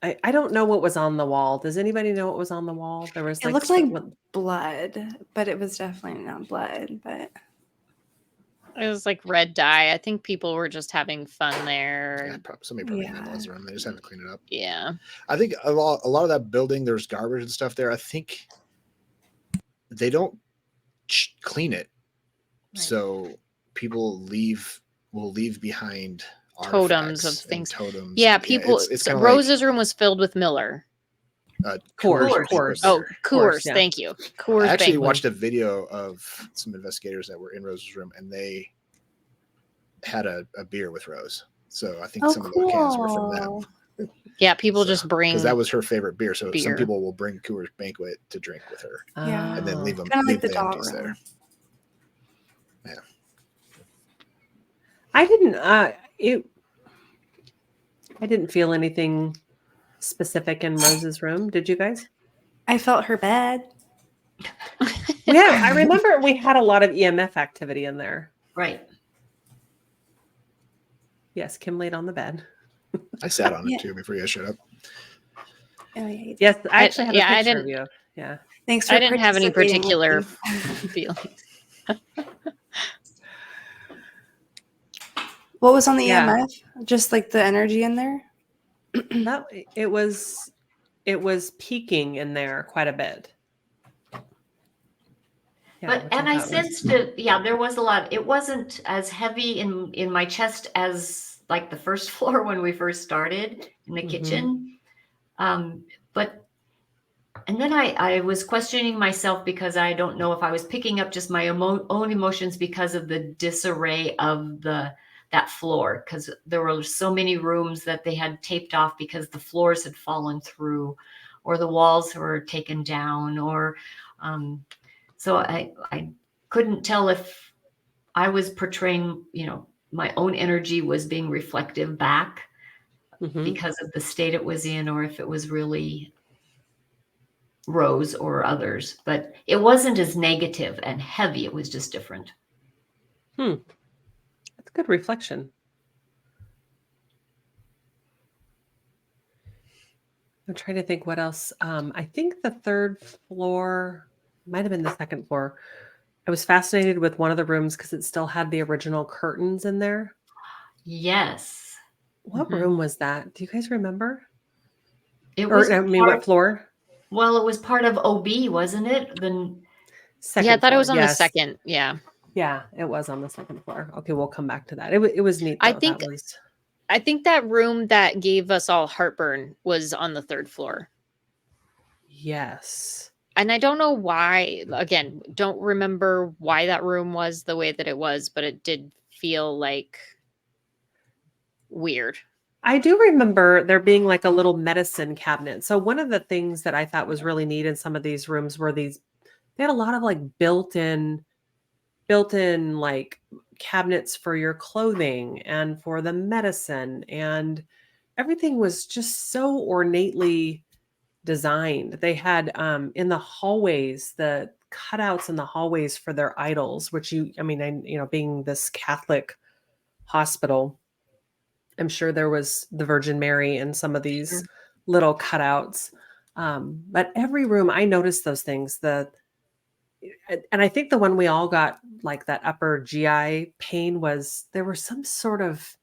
I don't know what was on the wall. Does anybody know what was on the wall? There was It looked like what- blood, but it was definitely not blood. But It was like red dye. I think people were just having fun Yeah, there. somebody probably Yeah. vandalized the room. They just haven't cleaned it up. Yeah. I think a lot of that building, there's garbage and stuff there. I think they don't clean it, Right. so people will leave behind Totems artifacts of and things. Totems. Yeah, people. It's so kind of Rose's room was filled with Miller. Coors. Oh, Coors. yeah. Thank you. Coors. I actually Banquet. watched a video of some investigators that were in Rose's room, and they had a beer with Rose. So I think oh, some of those cans were from cool. them. Yeah, people just bring. Because that was her favorite beer. So some beer. people will bring Coors Banquet to drink with her, Yeah. and then Oh. leave them Kinda like leave the the doll empties room. there. I didn't feel anything specific in Rose's room. Did you guys? I felt her bed. Yeah, I remember we had a lot of EMF activity in there. Right. Yes, Kim laid on the bed. I sat on Yeah. it too before you guys showed up. Oh, yeah, you did. Yes, I actually have yeah, a I picture of didn't- you. Yeah. Thanks for I didn't have any participating, particular Nikki. feelings. What was on the Yeah. EMF? Just like the energy in there? That it was peaking in there quite a bit. Yeah, But which and I thought was- sensed it. Yeah, there was a lot. It wasn't as heavy in my chest as like the first floor when we first started in the Mhm. kitchen. But and then I was questioning myself because I don't know if I was picking up just my own emotions because of the disarray of the that floor, because there were so many rooms that they had taped off because the floors had fallen through, or the walls were taken down, or so I couldn't tell if I was portraying, my own energy was being reflective back Mhm. because of the state it was in, or if it was really Rose or others. But it wasn't as negative and heavy. It was just different. That's a good reflection. I'm trying to think what else. I think the third floor might have been the second floor. I was fascinated with one of the rooms because it still had the original curtains in there. Yes. What Mhm. room was that? Do you guys remember? It was What floor? well, it was part of OB, wasn't it? Second Yeah, I thought it floor, was on the yes. second. Yeah. Yeah, it was on the second floor. Okay, we'll come back to that. It was neat I though. think That was I think that room that gave us all heartburn was on the third floor. yes. And I don't know why, again, don't remember why that room was the way that it was, but it did feel like weird. I do remember there being like a little medicine cabinet. So one of the things that I thought was really neat in some of these rooms were they had a lot of like built-in like cabinets for your clothing and for the medicine, and everything was just so ornately designed. They had in the hallways the cutouts in the hallways for their idols, which being this Catholic hospital, I'm sure there was the Virgin Mary and some of these little cutouts. But every room I noticed those things. And I think the one we all got like that upper GI pain was there was some sort of,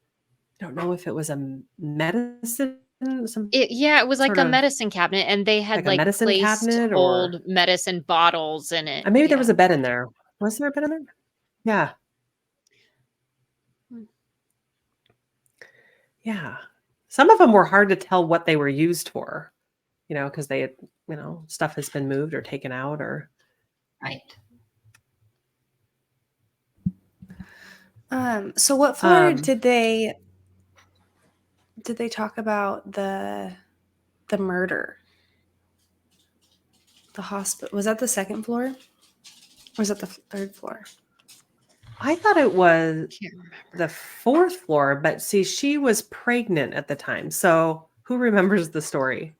I don't know if it was a medicine, It was like sort a of medicine cabinet, and they had like a like medicine placed cabinet, or old medicine bottles in it. maybe there Yeah. was a bed in there. Was there a bed in there? Yeah. Hmm. Yeah. Some of them were hard to tell what they were used for, because they had, stuff has been moved or taken out or. Right. So what floor Um, did they talk about the murder? The hospital, was that the second floor? Or was that the third floor? I thought it was Can't remember. the fourth floor, but see, she was pregnant at the time. So who remembers the story?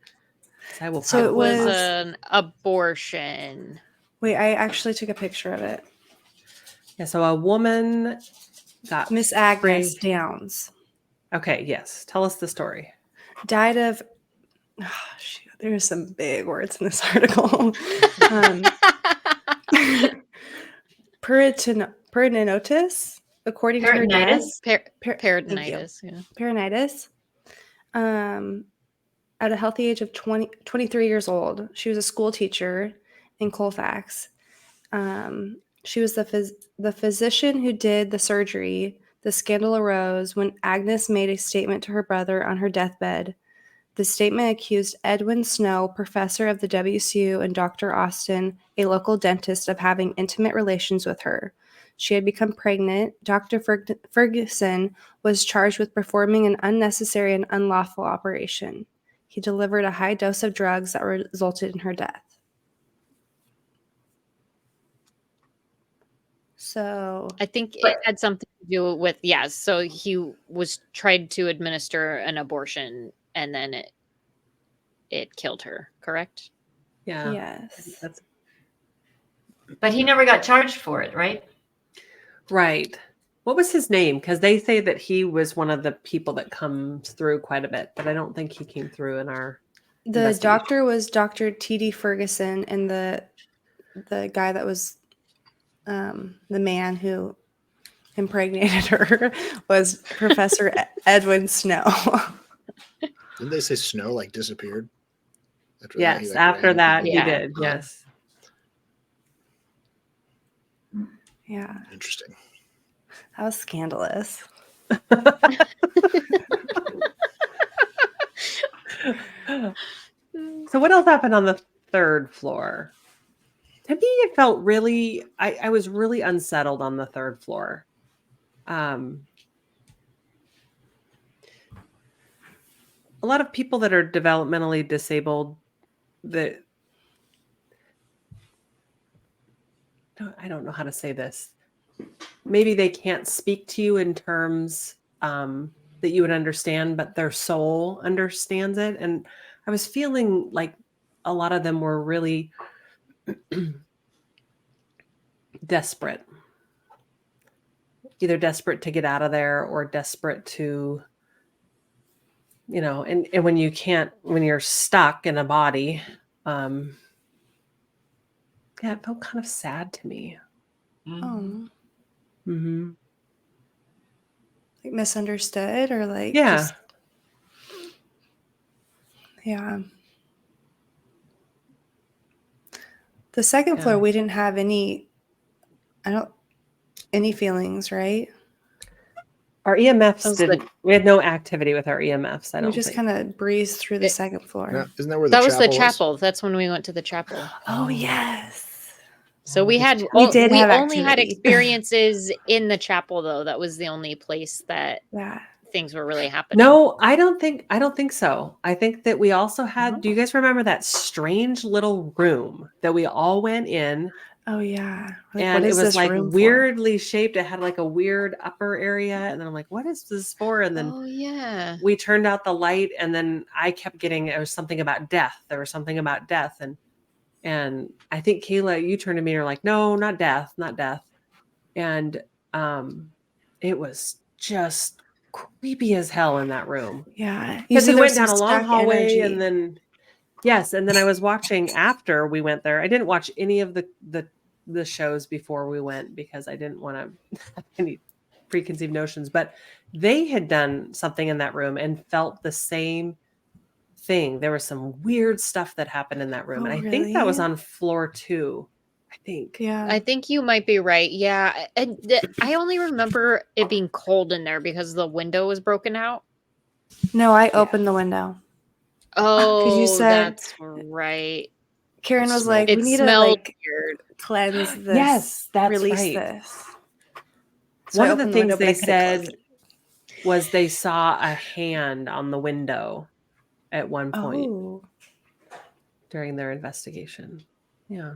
I will So it It was was- an abortion. Wait, I actually took a picture of it. Yeah, so a woman got Miss Agnes preg- Downs Okay, yes. Tell us the story. died of. Oh, shoot, there's some big words in this article. Peritonitis, according to her death. Peritonitis. Yeah. Peritonitis. At a healthy age of 23 years old. She was a school teacher in Colfax. She was the physician who did the surgery. The scandal arose when Agnes made a statement to her brother on her deathbed. The statement accused Edwin Snow, professor of the WCU, and Dr. Austin, a local dentist, of having intimate relations with her. She had become pregnant. Dr. Ferguson was charged with performing an unnecessary and unlawful operation. He delivered a high dose of drugs that resulted in her death. So I think it had something to do with, so he was tried to administer an abortion, and then it killed her, correct? Yeah. yes. That's But he never got charged for it, right? right. What was his name? Because they say that he was one of the people that comes through quite a bit, but I don't think he came through in our The investigation. doctor was Dr. T.D. Ferguson, and the guy that was the man who impregnated her was Professor Edwin Snow. Didn't they say Snow like disappeared? After Yes, he, like, after ran? that, he Yeah. did. Yes. Yeah, Interesting. that was scandalous. So what else happened on the third floor? To me, it felt really, I was really unsettled on the third floor. a lot of people that are developmentally disabled that I don't know how to say this. Maybe they can't speak to you in terms that you would understand, but their soul understands it. And I was feeling like a lot of them were really desperate, either desperate to get out of there or desperate to, and when you're stuck in a body, yeah, it felt kind of sad to me. Oh, Mm-hmm. like misunderstood or like Yeah. just yeah. The second floor, Yeah. we didn't have any feelings, right? Our EMFs That was didn't. We had no activity with our EMFs. I We don't just think. kind of breezed through the It- second floor. Now, isn't that where That was the chapel chapel. That's when we went to the chapel. Oh, yes. So we had We did have only had activity. experiences in the chapel though. That was the only place that Yeah. things were really happening. No, I don't think so. I think that we also had. No. Do you guys remember that strange little room that we all went in? Oh, yeah. Like, And what it is was this like room for? weirdly shaped. It had like a weird upper area, and then I'm like, "What is this for?" And then Oh yeah. we turned out the light, and then I kept getting it was something about death. There was something about death, and I think Kayla, you turned to me and were like, "No, not death, not death," and it was just creepy as hell in that room. Yeah. You Because said we there went was down some a long stuck hallway energy. and then and then I was watching after we went there. I didn't watch any of the shows before we went because I didn't want to have any preconceived notions, but they had done something in that room and felt the same thing. There was some weird stuff that happened in that room. Oh, And I think that was really? on floor 2. I think. Yeah. I think you might be right. Yeah. And I only remember it being cold in there because the window was broken out. No, I opened the window. Oh, you said- that's right. Karen was like, It we need to smelled like weird. cleanse this. Yes, that's release right. this. So One I of the opened things window, but they I couldn't close said was they saw a hand on the window at one point Oh. during their investigation. Yeah.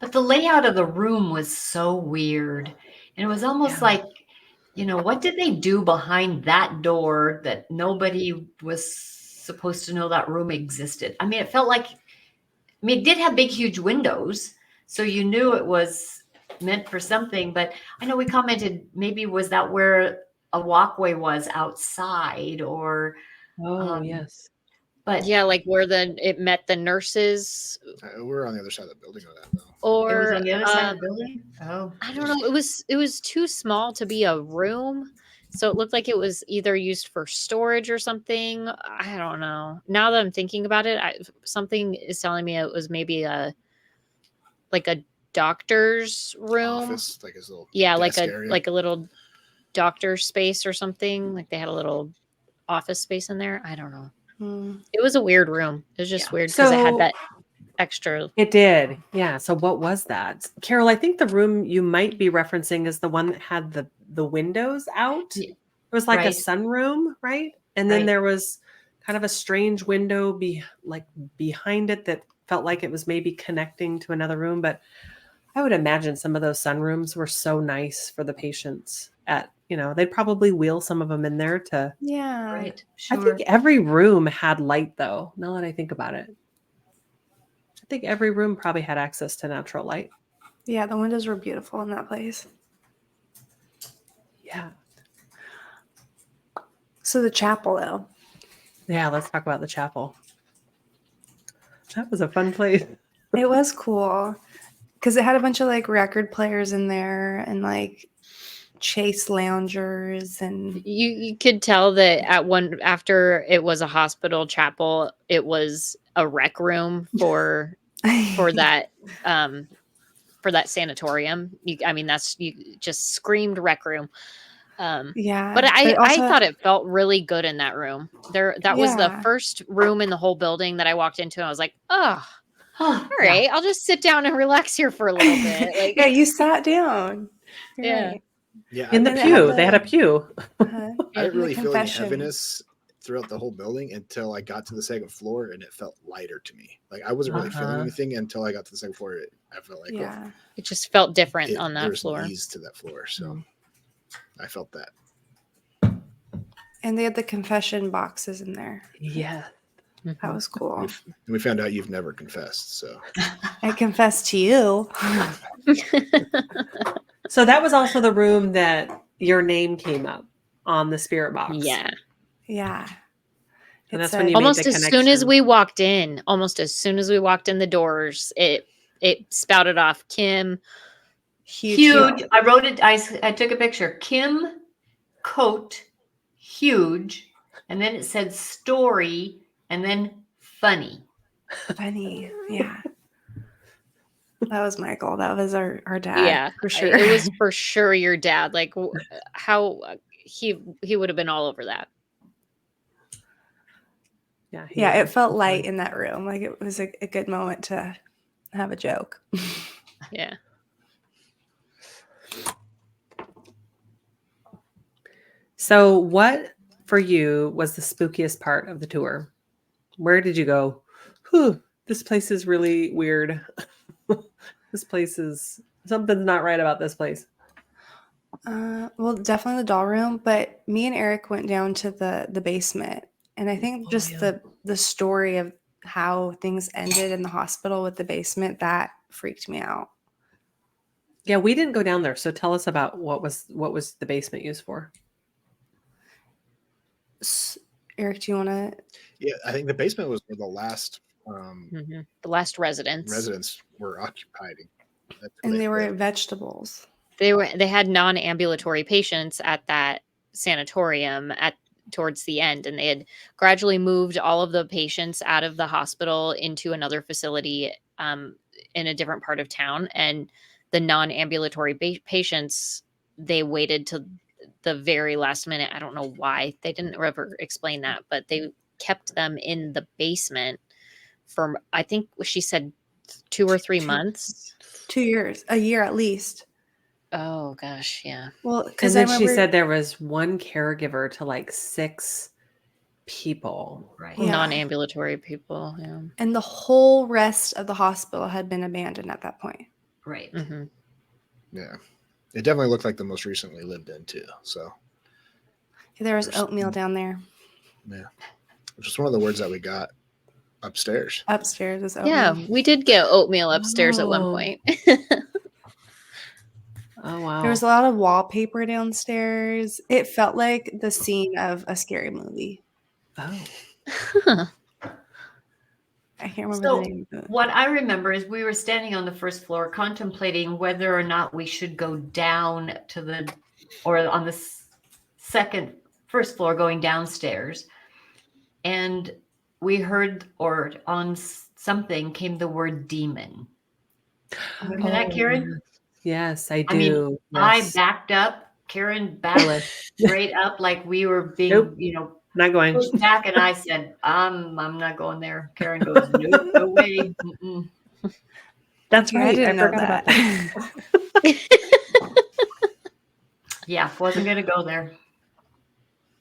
But the layout of the room was so weird. And it was almost Yeah. like, what did they do behind that door that nobody was supposed to know that room existed? I mean, it felt like, it did have big, huge windows. So you knew it was meant for something. But I know we commented, maybe was that where a walkway was outside or, Oh, yes. but Yeah, like where it met the nurses, We're on the other side of the building of that, though. or it was on the other side of the building. Oh, I don't know. It was too small to be a room, so it looked like it was either used for storage or something. I don't know. Now that I'm thinking about it, something is telling me it was maybe a doctor's room. Office, like his little like area. a little doctor space or something. Like they had a little office space in there. I don't know. It was a weird room. It was just weird because it had So- that extra. It did. Yeah. So what was that? Carol, I think the room you might be referencing is the one that had the windows out. Yeah. It was like a Right. sunroom, right? And then Right. there was kind of a strange window behind it that felt like it was maybe connecting to another room. But I would imagine some of those sunrooms were so nice for the patients they'd probably wheel some of them in there to. Yeah. right. I Sure. think every room had light though, now that I think about it. I think every room probably had access to natural light. Yeah, the windows were beautiful in that place. Yeah. So the chapel, though. Yeah, let's talk about the chapel. That was a fun place. It was cool because it had a bunch of like record players in there and like chase loungers and You could tell that after it was a hospital chapel, it was a rec room for that sanatorium. You just screamed rec room. yeah. But I also- thought it felt really good in that room. That was the Yeah. first room in the whole building that I walked into. And I was like, oh, All all right, I'll just sit down and relax here for a little bit. Like, yeah, you sat down. You're Yeah. right. Yeah, In the And they had pew. They had a pew. Uh-huh. I didn't And the really feel any confession. heaviness throughout the whole building until I got to the second floor, and it felt lighter to me. Like I wasn't really feeling anything until I got to the second floor. I felt like Yeah. It just felt different on that there's floor. an ease to that floor, so I felt that. And they had the confession boxes in there. Yeah. That was cool. And we found out you've never confessed, so I confess to you. So that was also the room that your name came up on the spirit box. Yeah. Yeah. And that's It when said- you made Almost the as soon as connection. we walked in, the doors, it spouted off Kim. Huge. I wrote it. I took a picture. Kim coat, huge, and then it said story, and then funny. Funny. Yeah. That was Michael. That was our dad. Yeah, for sure. It was for sure your dad. Like how he would have been all over that. Yeah. Yeah, it felt light in that room. Like it was a good moment to have a joke. Yeah. So what for you was the spookiest part of the tour? Where did you go? Whew, this place is really weird. This place is something's not right about this place. Well, definitely the doll room, but me and Eric went down to the basement, and I think just the story of how things ended in the hospital with the basement that freaked me out. Yeah, we didn't go down there. So tell us about what was the basement used for? Eric, do you want to? yeah, I think the basement was where the last The last residents were occupied. That's where And they were lived. vegetables. They had non-ambulatory patients at that sanatorium towards the end, and they had gradually moved all of the patients out of the hospital into another facility in a different part of town. And the non-ambulatory patients, they waited to the very last minute. I don't know why they didn't ever explain that, but they kept them in the basement for, I think she said 2 or 3 months. 2 years, a year at least. Oh gosh, yeah. Well, And because then she said there was one caregiver to like 6 people. Right. Yeah. Non-ambulatory people. Yeah. and the whole rest of the hospital had been abandoned at that point. Right. Mm-hmm. Yeah, it definitely looked like the most recently lived in too. So There was There's- oatmeal down there. which is one of the words that we got upstairs. Upstairs was oatmeal. Yeah, we did get oatmeal upstairs at one Oh. point. Oh wow. There was a lot of wallpaper downstairs. It felt like the scene of a scary movie. Oh. I can't remember So, the name of it. What I remember is we were standing on the first floor contemplating whether or not we should go down to or on the first floor going downstairs. And we heard, or on something came the word demon. Remember that, Karen? Yes, I do. I mean, Yes. I backed up. Karen backed straight up like we were being, Nope. Not going. pushed back, and I said, I'm not going there. Karen goes, nope, no way. Mm-mm. That's Yeah, right. I didn't know forgot about that. Yeah, wasn't going to go there.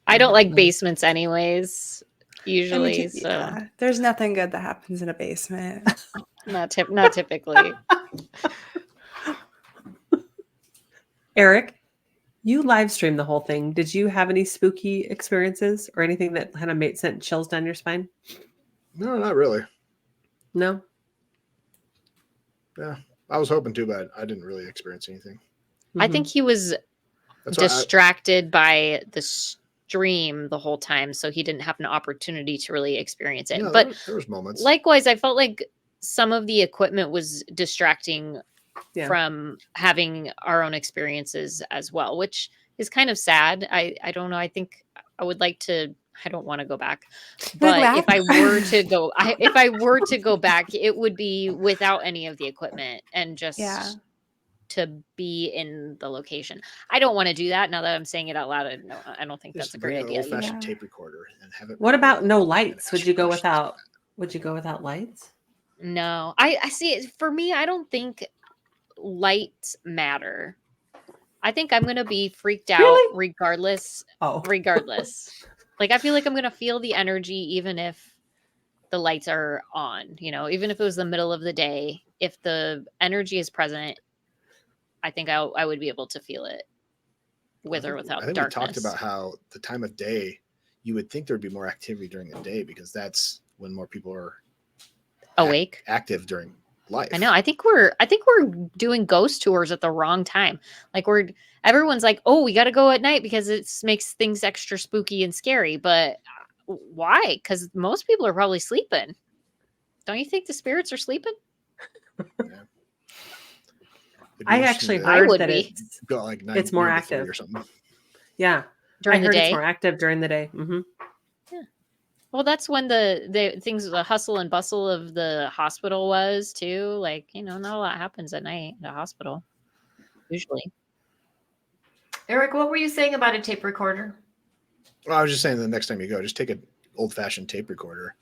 I don't like basements anyways, I usually. mean, So yeah, there's nothing good that happens in a basement. not typically. Eric, you live streamed the whole thing. Did you have any spooky experiences or anything that kind of sent chills down your spine? No, not really. No. Yeah, I was hoping to, but I didn't really experience anything. I think he was That's why distracted by the stream the whole time, so he didn't have an opportunity to really experience it. No, But there was moments. likewise, I felt like some of the equipment was distracting from having our own experiences as well, which is kind of sad. I don't know. I think I would like to. I don't want to go back, but if I were to go, if I were to go back, it would be without any of the equipment and just to be in the location. I don't want to do that now that I'm saying it out loud. I don't think Just that's a bring great an idea. old-fashioned tape recorder and have it. What about no lights? Actually Would you go push without? this Would you go without lights? No, I see it. For me, I don't think lights matter. I think I'm going to be freaked out Really? regardless. Oh, Regardless. Like, I feel like I'm going to feel the energy even if the lights are on, you know, even if it was the middle of the day, if the energy is present, I think I would be able to feel it with or I without think we talked darkness. about how the time of day, you would think there'd be more activity during the day because that's when more people are Awake. active during life. I know. I think we're doing ghost tours at the wrong time. Like everyone's like, "Oh, we got to go at night because it makes things extra spooky and scary." But why? Cuz most people are probably sleeping. Don't you think the spirits are sleeping? Yeah. It'd be I interesting actually to I heard would that be. go like it's more 9 to 3 active. or something. Yeah. During I the heard it's day. more active during the day. Mm-hmm. Well, that's when the things, the hustle and bustle of the hospital was too. Like, you know, not a lot happens at night at a hospital usually. Eric, what were you saying about a tape recorder? Well, I was just saying the next time you go, just take an old-fashioned tape recorder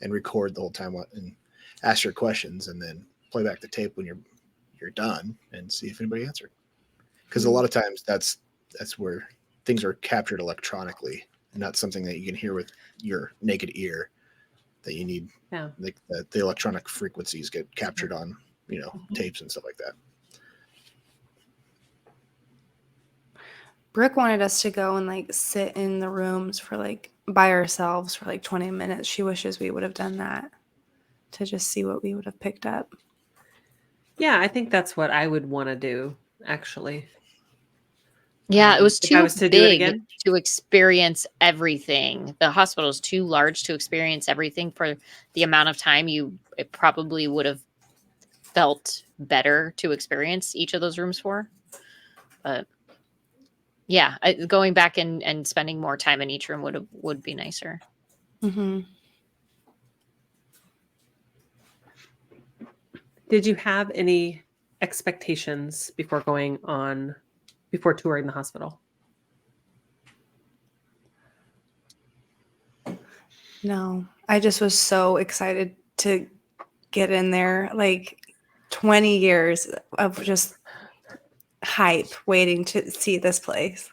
and record the whole time and ask your questions, and then play back the tape when you're done and see if anybody answered. Because a lot of times that's where things are captured electronically, not something that you can hear with your naked ear. That you need, like the electronic frequencies get captured on, tapes and stuff like that. Brooke wanted us to go and like sit in the rooms for like by ourselves for like 20 minutes. She wishes we would have done that to just see what we would have picked up. Yeah, I think that's what I would want to do, actually. Yeah, it was if I too was to do it big again. to experience everything. The hospital is too large to experience everything for the amount of time it probably would have felt better to experience each of those rooms for. But yeah, going back and spending more time in each room would be nicer. Mm-hmm. Did you have any expectations before touring the hospital? No, I just was so excited to get in there. Like 20 years of just hype waiting to see this place.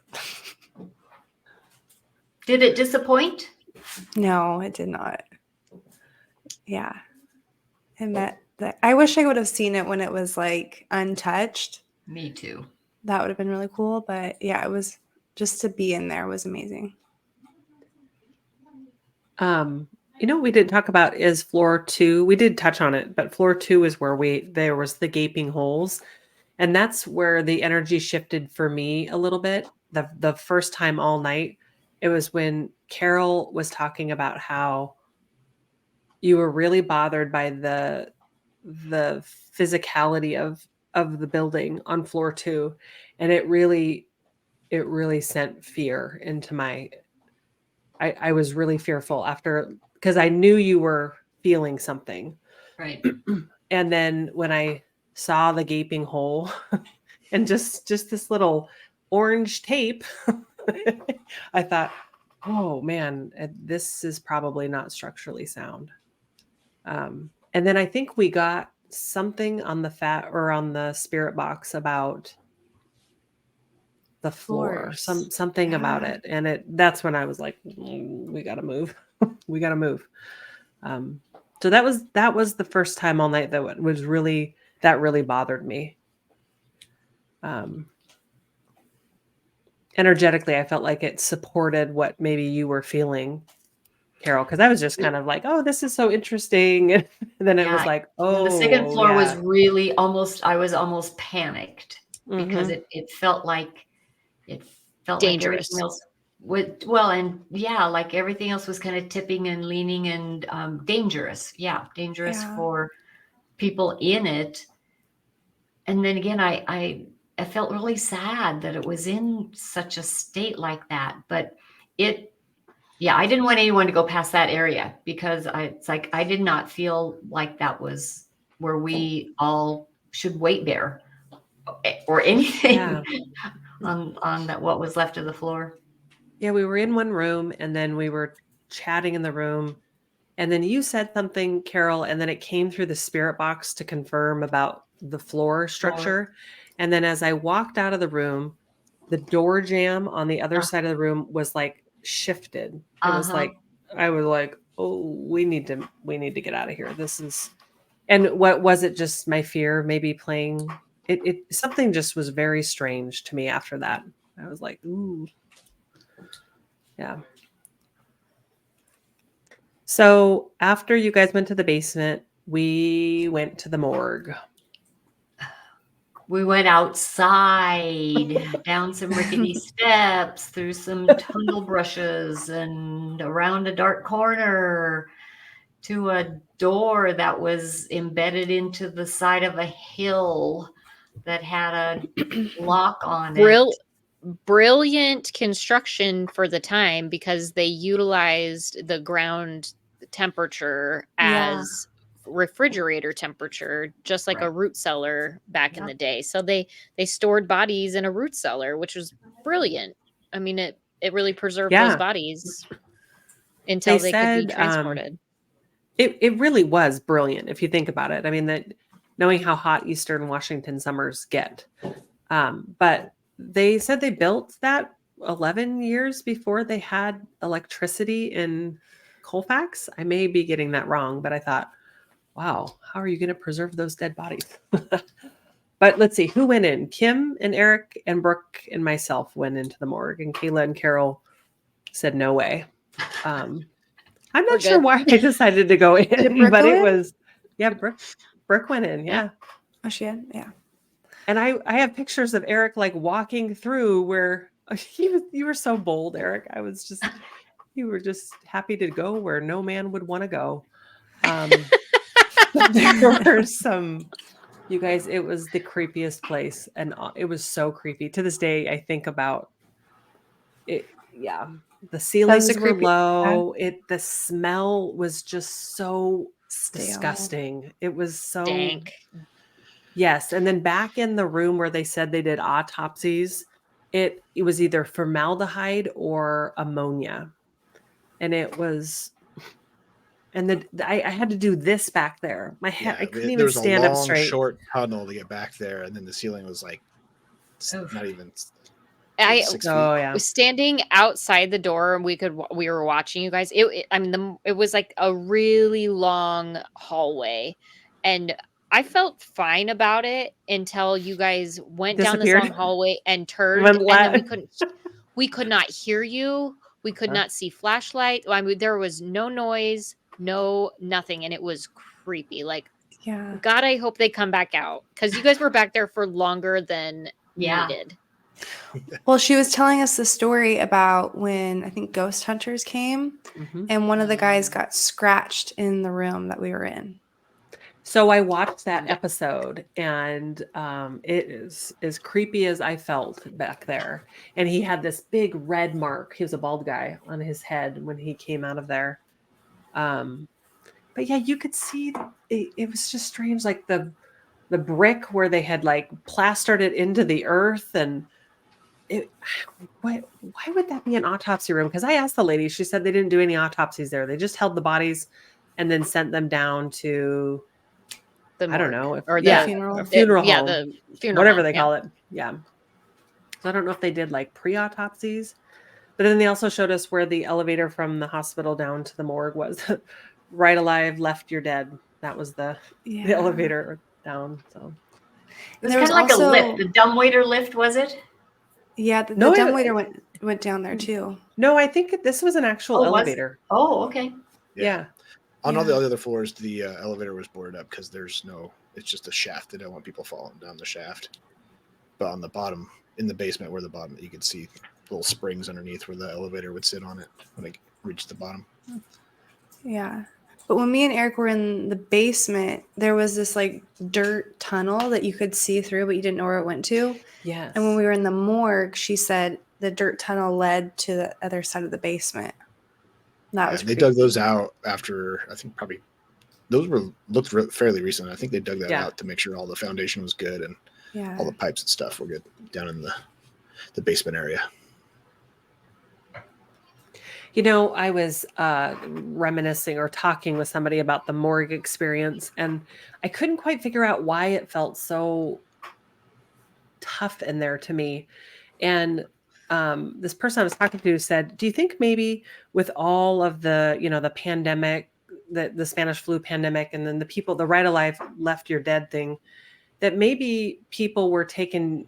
Did it disappoint? No, it did not. Yeah. And that I wish I would have seen it when it was like untouched. Me too. That would have been really cool. But yeah, it was just to be in there was amazing. What we didn't talk about is floor 2. We did touch on it, but floor 2 is where there was the gaping holes. And that's where the energy shifted for me a little bit. The first time all night, it was when Carol was talking about how you were really bothered by the physicality of the building on floor 2. And it really sent fear into my, I was really fearful because I knew you were feeling something. Right. And then when I saw the gaping hole and just this little orange tape, I thought, oh man, this is probably not structurally sound. And then I think we got something on the spirit box about the floor, Floors. something about it. And that's when I was like, we got to move. We got to move. So that was the first time all night that really bothered me. Energetically, I felt like it supported what maybe you were feeling, Carol, because I was just kind of like, oh, this is so interesting. And then it was like, oh, the second floor was yeah. really I was almost panicked because Mhm. it felt like Dangerous. like everything else like everything else was kind of tipping and leaning and dangerous. Yeah, dangerous for people in it. And then again, I felt really sad that it was in such a state like that. But I didn't want anyone to go past that area because it's like I did not feel like that was where we all should wait there or anything on that what was left of the floor. Yeah, we were in one room and then we were chatting in the room. And then you said something, Carol, and then it came through the spirit box to confirm about the floor structure. And then as I walked out of the room, the door jamb on the other side of the room was like shifted. It was like, I was like, oh, we need to get out of here. This is, and what was it? Just my fear, maybe playing it something just was very strange to me after that. I was like, ooh, yeah. So after you guys went to the basement, we went to the morgue. We went outside, down some rickety steps, through some tunnel brushes, and around a dark corner to a door that was embedded into the side of a hill that had a lock on it. Brilliant construction for the time, because they utilized the ground temperature as refrigerator temperature, just like a root cellar back in the day. So they stored bodies in a root cellar, which was brilliant. I mean, it really preserved those bodies until they could be transported. It really was brilliant if you think about it. I mean, that knowing how hot Eastern Washington summers get. But they said they built that 11 years before they had electricity in Colfax. I may be getting that wrong, but I thought, wow, how are you going to preserve those dead bodies? But let's see, who went in? Kim and Eric and Brooke and myself went into the morgue, and Kayla and Carol said no way. I'm not sure why I decided to go in, but it was, Brooke went in. Yeah. Oh, she had? Yeah. And I have pictures of Eric like walking through where you were so bold, Eric. You were just happy to go where no man would want to go. There were some, you guys, it was the creepiest place. And it was so creepy. To this day, I think about it. Yeah. The ceilings were low. The smell was just so disgusting. It was so dank. Yes. And then back in the room where they said they did autopsies, it was either formaldehyde or ammonia. And it was, and I had to do this back there. My head, I couldn't even stand up straight. Short tunnel to get back there. And then the ceiling was like, not even 6 feet. Was standing outside the door, and we were watching you guys. It was like a really long hallway, and I felt fine about it until you guys went down this long hallway and turned, and then we could not hear you. We could not see flashlight. I mean, there was no noise, nothing, and it was creepy. Like, God, I hope they come back out, because you guys were back there for longer than needed. Well, she was telling us the story about when I think ghost hunters came, and one of the guys got scratched in the room that we were in. So I watched that episode, and it is as creepy as I felt back there. And he had this big red mark. He was a bald guy on his head when he came out of there. But yeah, you could see it was just strange, like the brick where they had like plastered it into the earth, and why would that be an autopsy room? Because I asked the lady, she said they didn't do any autopsies there. They just held the bodies and then sent them down to the morgue, I don't know, funeral home, the funeral, whatever they call it. Yeah. So I don't know if they did like pre-autopsies, but then they also showed us where the elevator from the hospital down to the morgue was. Right alive, left you're dead. That was the elevator down. So it was kind of like a lift, the dumbwaiter lift, was it? Yeah, the dumbwaiter went down there too. No, I think this was an actual elevator. Okay. Yeah. On all the other floors, the elevator was boarded up because it's just a shaft. They don't want people falling down the shaft. But on the bottom, in the basement where the bottom, you could see little springs underneath where the elevator would sit on it when it reached the bottom. Yeah. But when me and Eric were in the basement, there was this like dirt tunnel that you could see through, but you didn't know where it went to. Yes. And when we were in the morgue, she said the dirt tunnel led to the other side of the basement. They dug those out after, I think probably, those looked fairly recent. I think they dug that out to make sure all the foundation was good and all the pipes and stuff were good down in the basement area. You know, I was reminiscing or talking with somebody about the morgue experience, and I couldn't quite figure out why it felt so tough in there to me. And this person I was talking to said, do you think maybe with all of the, the pandemic, the Spanish flu pandemic, and then the right alive, left your dead thing, that maybe people were taken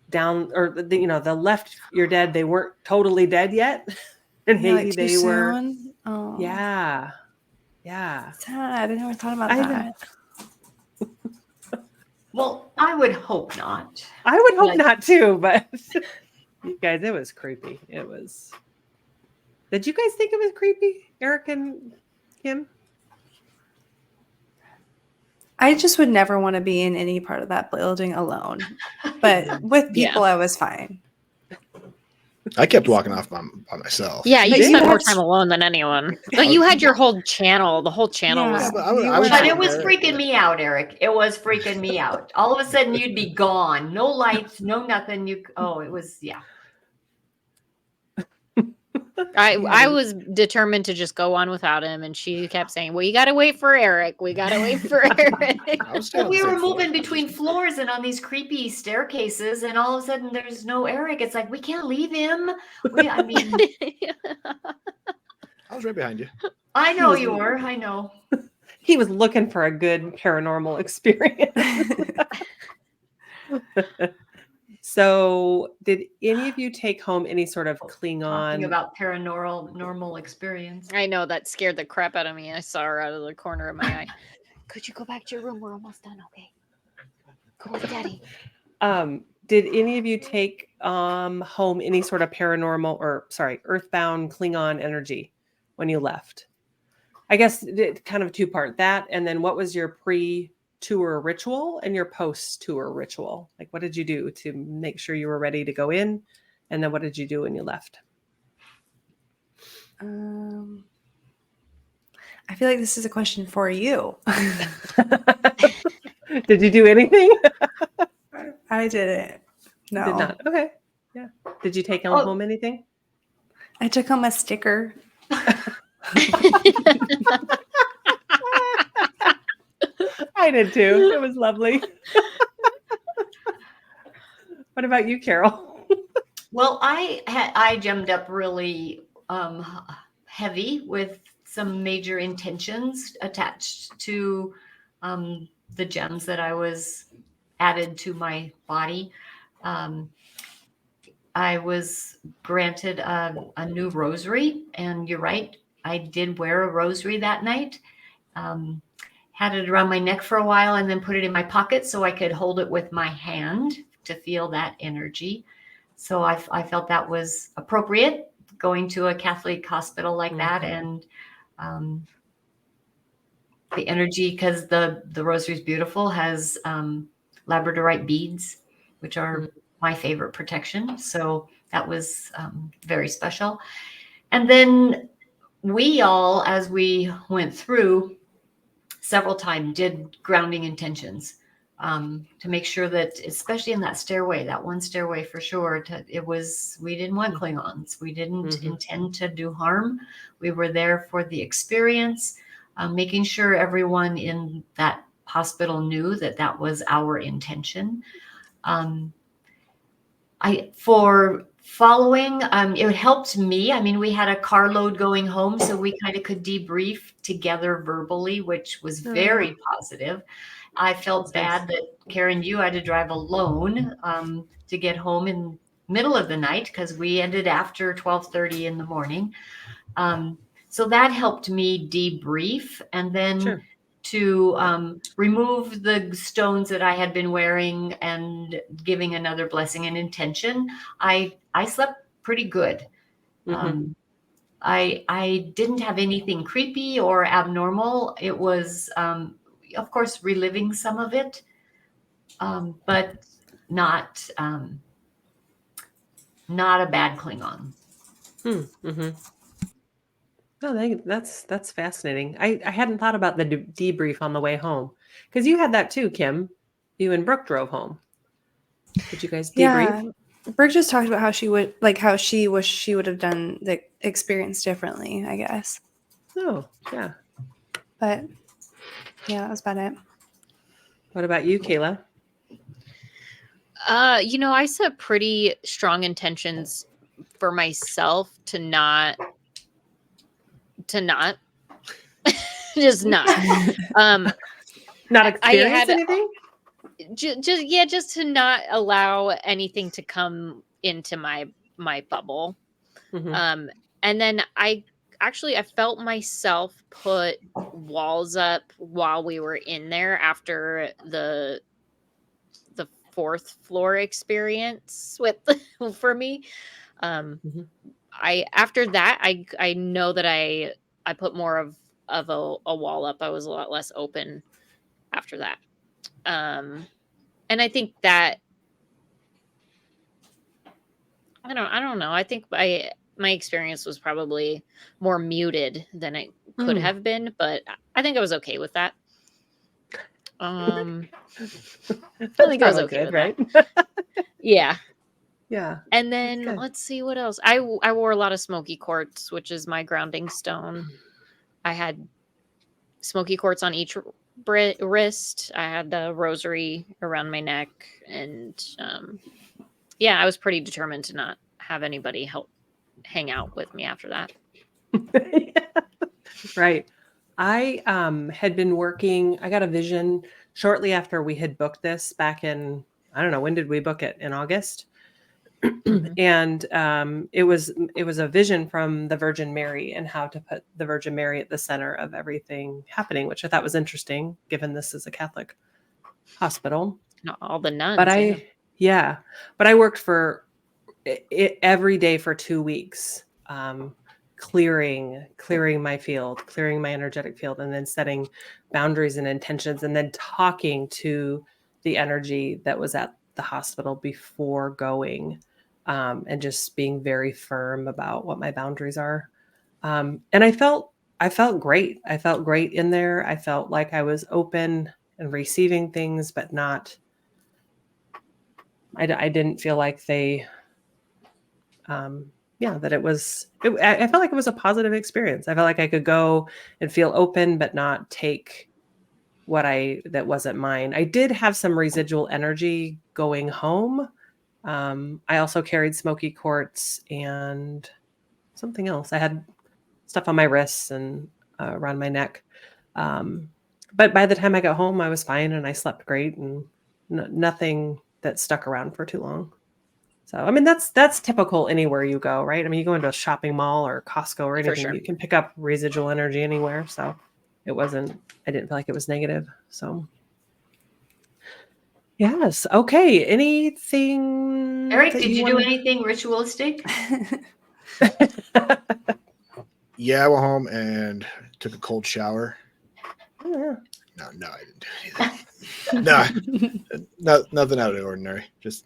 down, or the left you're dead, they weren't totally dead yet. And Yeah, maybe like too they were, soon? Oh, yeah. sad. I never thought about I know. that. Well, I would hope not. I would hope Like- not too, but you guys, it was creepy. It was. Did you guys think it was creepy, Eric and Kim? I just would never want to be in any part of that building alone. But with people, I was fine. I kept walking off by myself. Yeah, you But spent you more had- time alone than anyone. But you had your whole channel. The whole channel Yeah. was. Yeah, but You I was were- But sitting it was there, freaking me out, Eric. It was freaking me out. All of a sudden, you'd be gone. No lights, no nothing. It was, yeah. I was determined to just go on without him, and she kept saying, "Well, you got to wait for Eric. We got to wait for Eric." I was staying But on we the were same floor. moving between floors and on these creepy staircases, and all of a sudden, there's no Eric. It's like, we can't leave him. I mean, I was right behind you. I know was- you were. I know. He was looking for a good paranormal experience. So, did any of you take home any sort of Talking Klingon? about normal experience. I know that scared the crap out of me. I saw her out of the corner of my eye. Could you go back to your room? We're almost done. Okay. Go with Daddy. Did any of you take home any sort of paranormal, or earthbound Klingon energy when you left? I guess kind of a two-part, that, and then what was your pre-tour ritual and your post-tour ritual? Like, what did you do to make sure you were ready to go in? And then what did you do when you left? I feel like this is a question for you. Did you do anything? I didn't. No. Did not. Okay. Yeah. Did you take Oh. home anything? I took home a sticker. I did too. It was lovely. What about you, Carol? Well, I gemmed up really heavy with some major intentions attached to the gems that I was added to my body. I was granted a new rosary, and you're right, I did wear a rosary that night. Had it around my neck for a while and then put it in my pocket so I could hold it with my hand to feel that energy. So I felt that was appropriate, going to a Catholic hospital like that. And the energy, because the rosary is beautiful, has labradorite beads, which are my favorite protection. So that was very special. And then we all, as we went through, several times did grounding intentions to make sure that, especially in that stairway, that one stairway for sure, we didn't want Klingons. We didn't intend to do harm. We were there for the experience, making sure everyone in that hospital knew that that was our intention. For following, it helped me. I mean, we had a carload going home, so we kind of could debrief together verbally, which was very positive. I felt bad that, Karen, you had to drive alone to get home in middle of the night, because we ended after 12:30 in the morning. So that helped me debrief, and then to remove the stones that I had been wearing and giving another blessing and intention. I slept pretty good. I didn't have anything creepy or abnormal. It was, of course, reliving some of it, but not a bad Klingon. No, that's fascinating. I hadn't thought about the debrief on the way home, because you had that too, Kim. You and Brooke drove home. Did you guys debrief? Yeah. Brooke just talked about how she wished she would have done the experience differently, I guess. Oh, yeah. But yeah, that was about it. What about you, Kayla? I set pretty strong intentions for myself to not just not. Not I experience had anything? just to not allow anything to come into my bubble. Mhm. And then I felt myself put walls up while we were in there after the fourth floor experience with for me. Mhm. After that I know that I put more of a wall up. I was a lot less open after that. And I think that I don't know. I think my experience was probably more muted than it could Mm. have been, but I think I was okay with that. I think I was probably okay good, with right? that. Yeah. Yeah. And then good. let's see what else. I wore a lot of smoky quartz, which is my grounding stone. I had smoky quartz on each wrist. I had a rosary around my neck, and yeah, I was pretty determined to not have anybody help hang out with me after that. Right. I had been working, I got a vision shortly after we had booked this back in, I don't know, when did we book it? In August? Mhm. And it was a vision from the Virgin Mary and how to put the Virgin Mary at the center of everything happening, which I thought was interesting given this is a Catholic hospital. Not all the nuns. But I worked for every day for 2 weeks, clearing my field, clearing my energetic field, and then setting boundaries and intentions, and then talking to the energy that was at the hospital before going, and just being very firm about what my boundaries are. And I felt great. I felt great in there. I felt like I was open and receiving things, but not. I didn't feel like they. That I felt like it was a positive experience. I felt like I could go and feel open, but not take that wasn't mine. I did have some residual energy going home. I also carried smoky quartz and something else. I had stuff on my wrists and around my neck. But by the time I got home, I was fine and I slept great, and nothing that stuck around for too long. So, I mean, that's typical anywhere you go, right? I mean, you go into a shopping mall or Costco or anything, sure. you can pick up residual energy anywhere. So I didn't feel like it was negative. So yes. Okay. Anything? Eric, that did you do wanna- anything ritualistic? Yeah, I went home and took a cold shower. Oh, yeah. No, I didn't do anything. No, nothing out of the ordinary. Just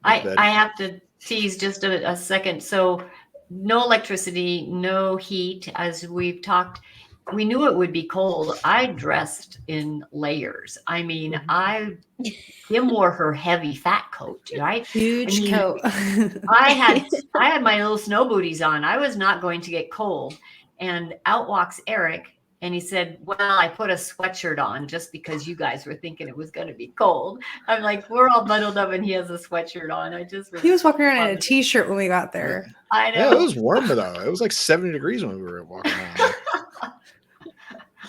bed. I have to tease just a second. So no electricity, no heat. As we've talked, we knew it would be cold. I dressed in layers. I mean, Kim wore her heavy fat coat, right? Huge coat. I had my little snow booties on. I was not going to get cold. And out walks Eric, and he said, "Well, I put a sweatshirt on just because you guys were thinking it was going to be cold." I'm like, we're all bundled up, and he has a sweatshirt on. He was walking around in a t-shirt when we got there. I know. Yeah, it was warm though. It was like 70 degrees when we were walking around.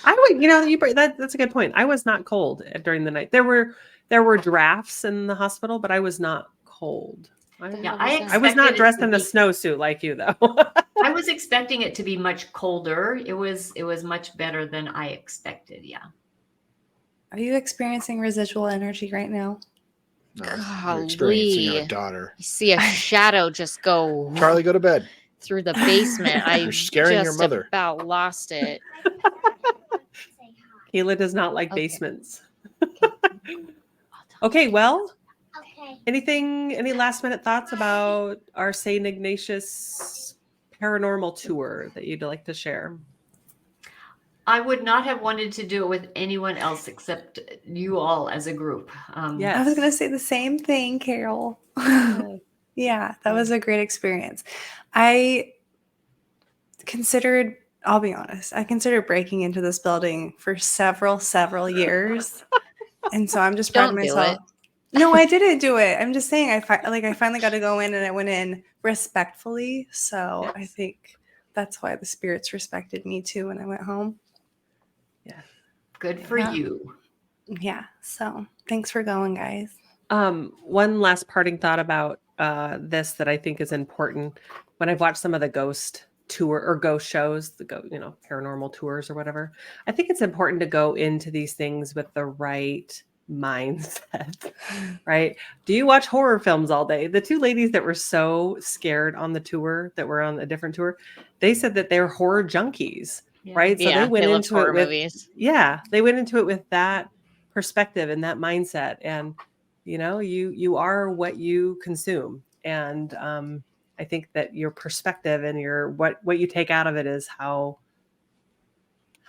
I would, that's a good point. I was not cold during the night. There were drafts in the hospital, but I was not cold. I was not dressed in a snowsuit like you, though. I was expecting it to be much colder. It was much better than I expected. Yeah. Are you experiencing residual energy right now? No, you're experiencing Golly. our daughter. You see a shadow just go Charlie, go to bed. through the basement. I You're scaring your just mother. about lost it. Kayla does not like Okay. basements. Okay, well, Okay. any last minute thoughts about our St. Ignatius paranormal tour that you'd like to share? I would not have wanted to do it with anyone else except you all as a group. Yes. I was going to say the same thing, Carol. Yeah, that was a great experience. I'll be honest, I considered breaking into this building for several years. And so I'm just proud of Don't do myself. No, I didn't do it. I'm just saying I finally got to go in, and I went in respectfully. So I Yes. think that's why the spirits respected me too when I went home. Yeah. Good for Yeah. you. Yeah. So thanks for going, guys. One last parting thought about this that I think is important. When I've watched some of the ghost tour or ghost shows, paranormal tours or whatever, I think it's important to go into these things with the right mindset, right? Do you watch horror films all day? The two ladies that were so scared on the tour, that were on a different tour, they said that they're horror junkies, Yeah. right? So they Yeah, went they love into it horror with, movies. they went into it with that perspective and that mindset. And you are what you consume. And I think that your perspective and your what you take out of it is how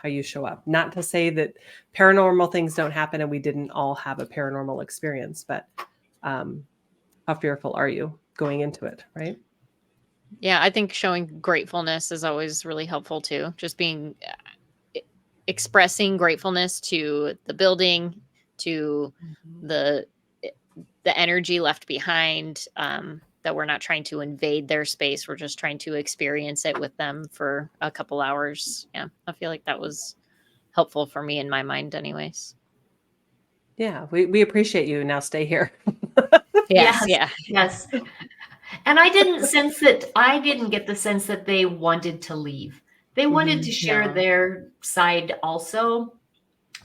you show up. Not to say that paranormal things don't happen and we didn't all have a paranormal experience, but how fearful are you going into it, right? Yeah, I think showing gratefulness is always really helpful too. Just being expressing gratefulness to the building, to the energy left behind, that we're not trying to invade their space. We're just trying to experience it with them for a couple hours. Yeah, I feel like that was helpful for me in my mind anyways. Yeah, we appreciate you. Now stay here. Yes, yeah. Yes. And I didn't get the sense that they wanted to leave. They wanted to share No. their side also,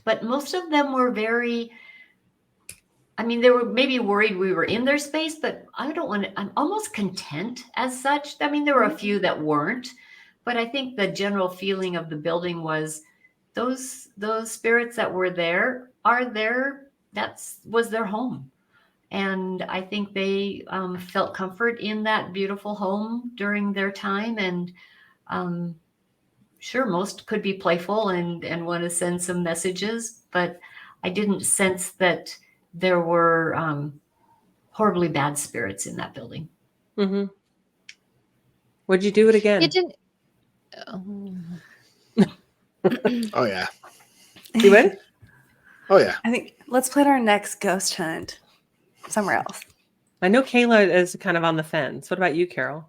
but most of them were they were maybe worried we were in their space, but I'm almost content as such. I mean, there were a few that weren't, but I think the general feeling of the building was those spirits that were there are there. Was their home. And I think they felt comfort in that beautiful home during their time. And sure, most could be playful and want to send some messages, but I didn't sense that there were horribly bad spirits in that building. Mm-hmm. Would you do it again? It didn't. Oh yeah. You would? Oh yeah. I think let's plan our next ghost hunt somewhere else. I know Kayla is kind of on the fence. What about you, Carol?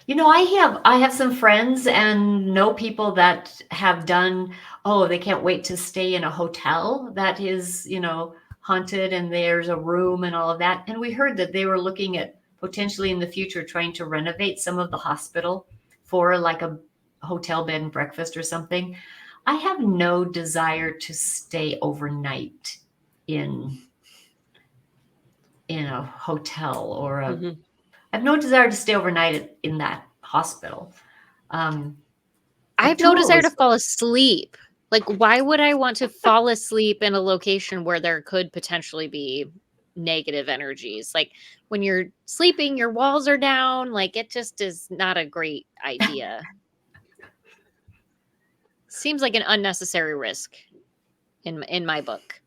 I have some friends and know people that have done, they can't wait to stay in a hotel that is, haunted and there's a room and all of that. And we heard that they were looking at potentially in the future trying to renovate some of the hospital for like a hotel bed and breakfast or something. I have no desire to stay overnight in a hotel or I have no desire to stay overnight in that hospital. I have no desire to fall asleep. Like, why would I want to fall asleep in a location where there could potentially be negative energies? Like, when you're sleeping, your walls are down. Like, it just is not a great idea. Seems like an unnecessary risk in my book.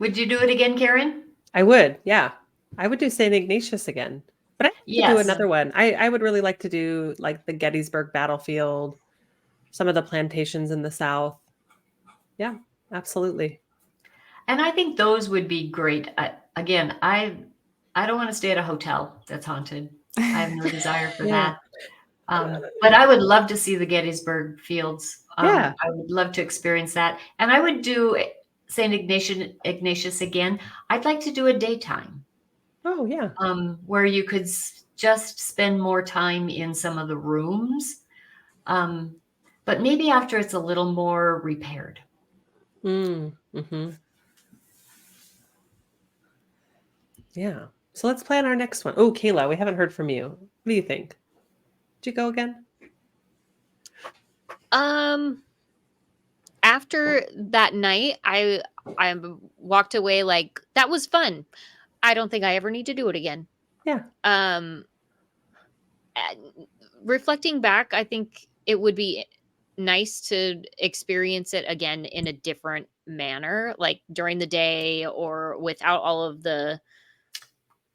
Would you do it again, Karen? I would, yeah. I would do St. Ignatius again. But I have to do Yes. another one. I would really like to do like the Gettysburg battlefield, some of the plantations in the South. Yeah, absolutely. And I think those would be great. Again, I don't want to stay at a hotel that's haunted. I have no desire for Yeah. that. But I would love to see the Gettysburg fields. Yeah. I would love to experience that. And I would do St. Ignatius again. I'd like to do a daytime. Oh, yeah. Where you could just spend more time in some of the rooms. But maybe after it's a little more repaired. Mm-hmm. Yeah. So let's plan our next one. Oh, Kayla, we haven't heard from you. What do you think? Did you go again? After that night, I walked away like, that was fun. I don't think I ever need to do it again. Yeah. Reflecting back, I think it would be nice to experience it again in a different manner, like during the day or without all of the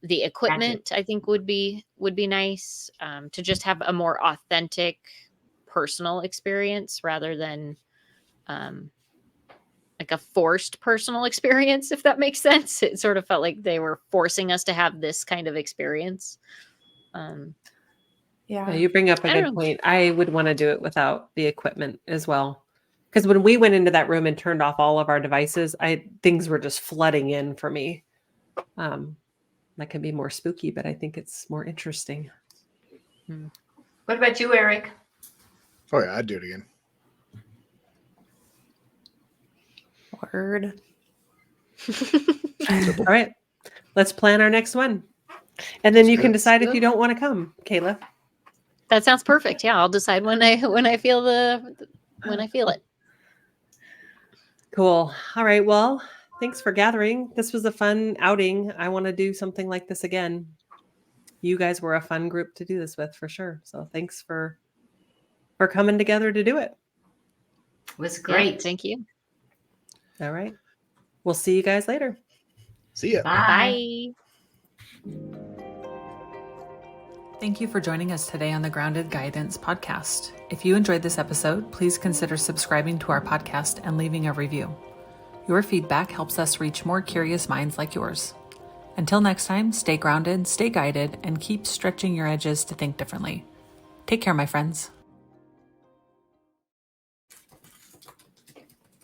equipment. I think would be nice, to just have a more authentic personal experience rather than like a forced personal experience, if that makes sense. It sort of felt like they were forcing us to have this kind of experience. Yeah. You bring up a I don't good know. point. I would want to do it without the equipment as well. Because when we went into that room and turned off all of our devices, things were just flooding in for me. That can be more spooky, but I think it's more interesting. What about you, Eric? Oh yeah, I'd do it again. Word. All right, let's plan our next one, and then you can good. decide if you don't want to come, Kayla. That sounds perfect. Yeah, I'll decide when I feel it. Cool. All right. Well, thanks for gathering. This was a fun outing. I want to do something like this again. You guys were a fun group to do this with for sure. So thanks for coming together to do it. It was Yeah, great. thank you. All right. We'll see you guys later. See ya. Bye. Bye. Thank you for joining us today on the Grounded Guidance podcast. If you enjoyed this episode, please consider subscribing to our podcast and leaving a review. Your feedback helps us reach more curious minds like yours. Until next time, stay grounded, stay guided, and keep stretching your edges to think differently. Take care, my friends.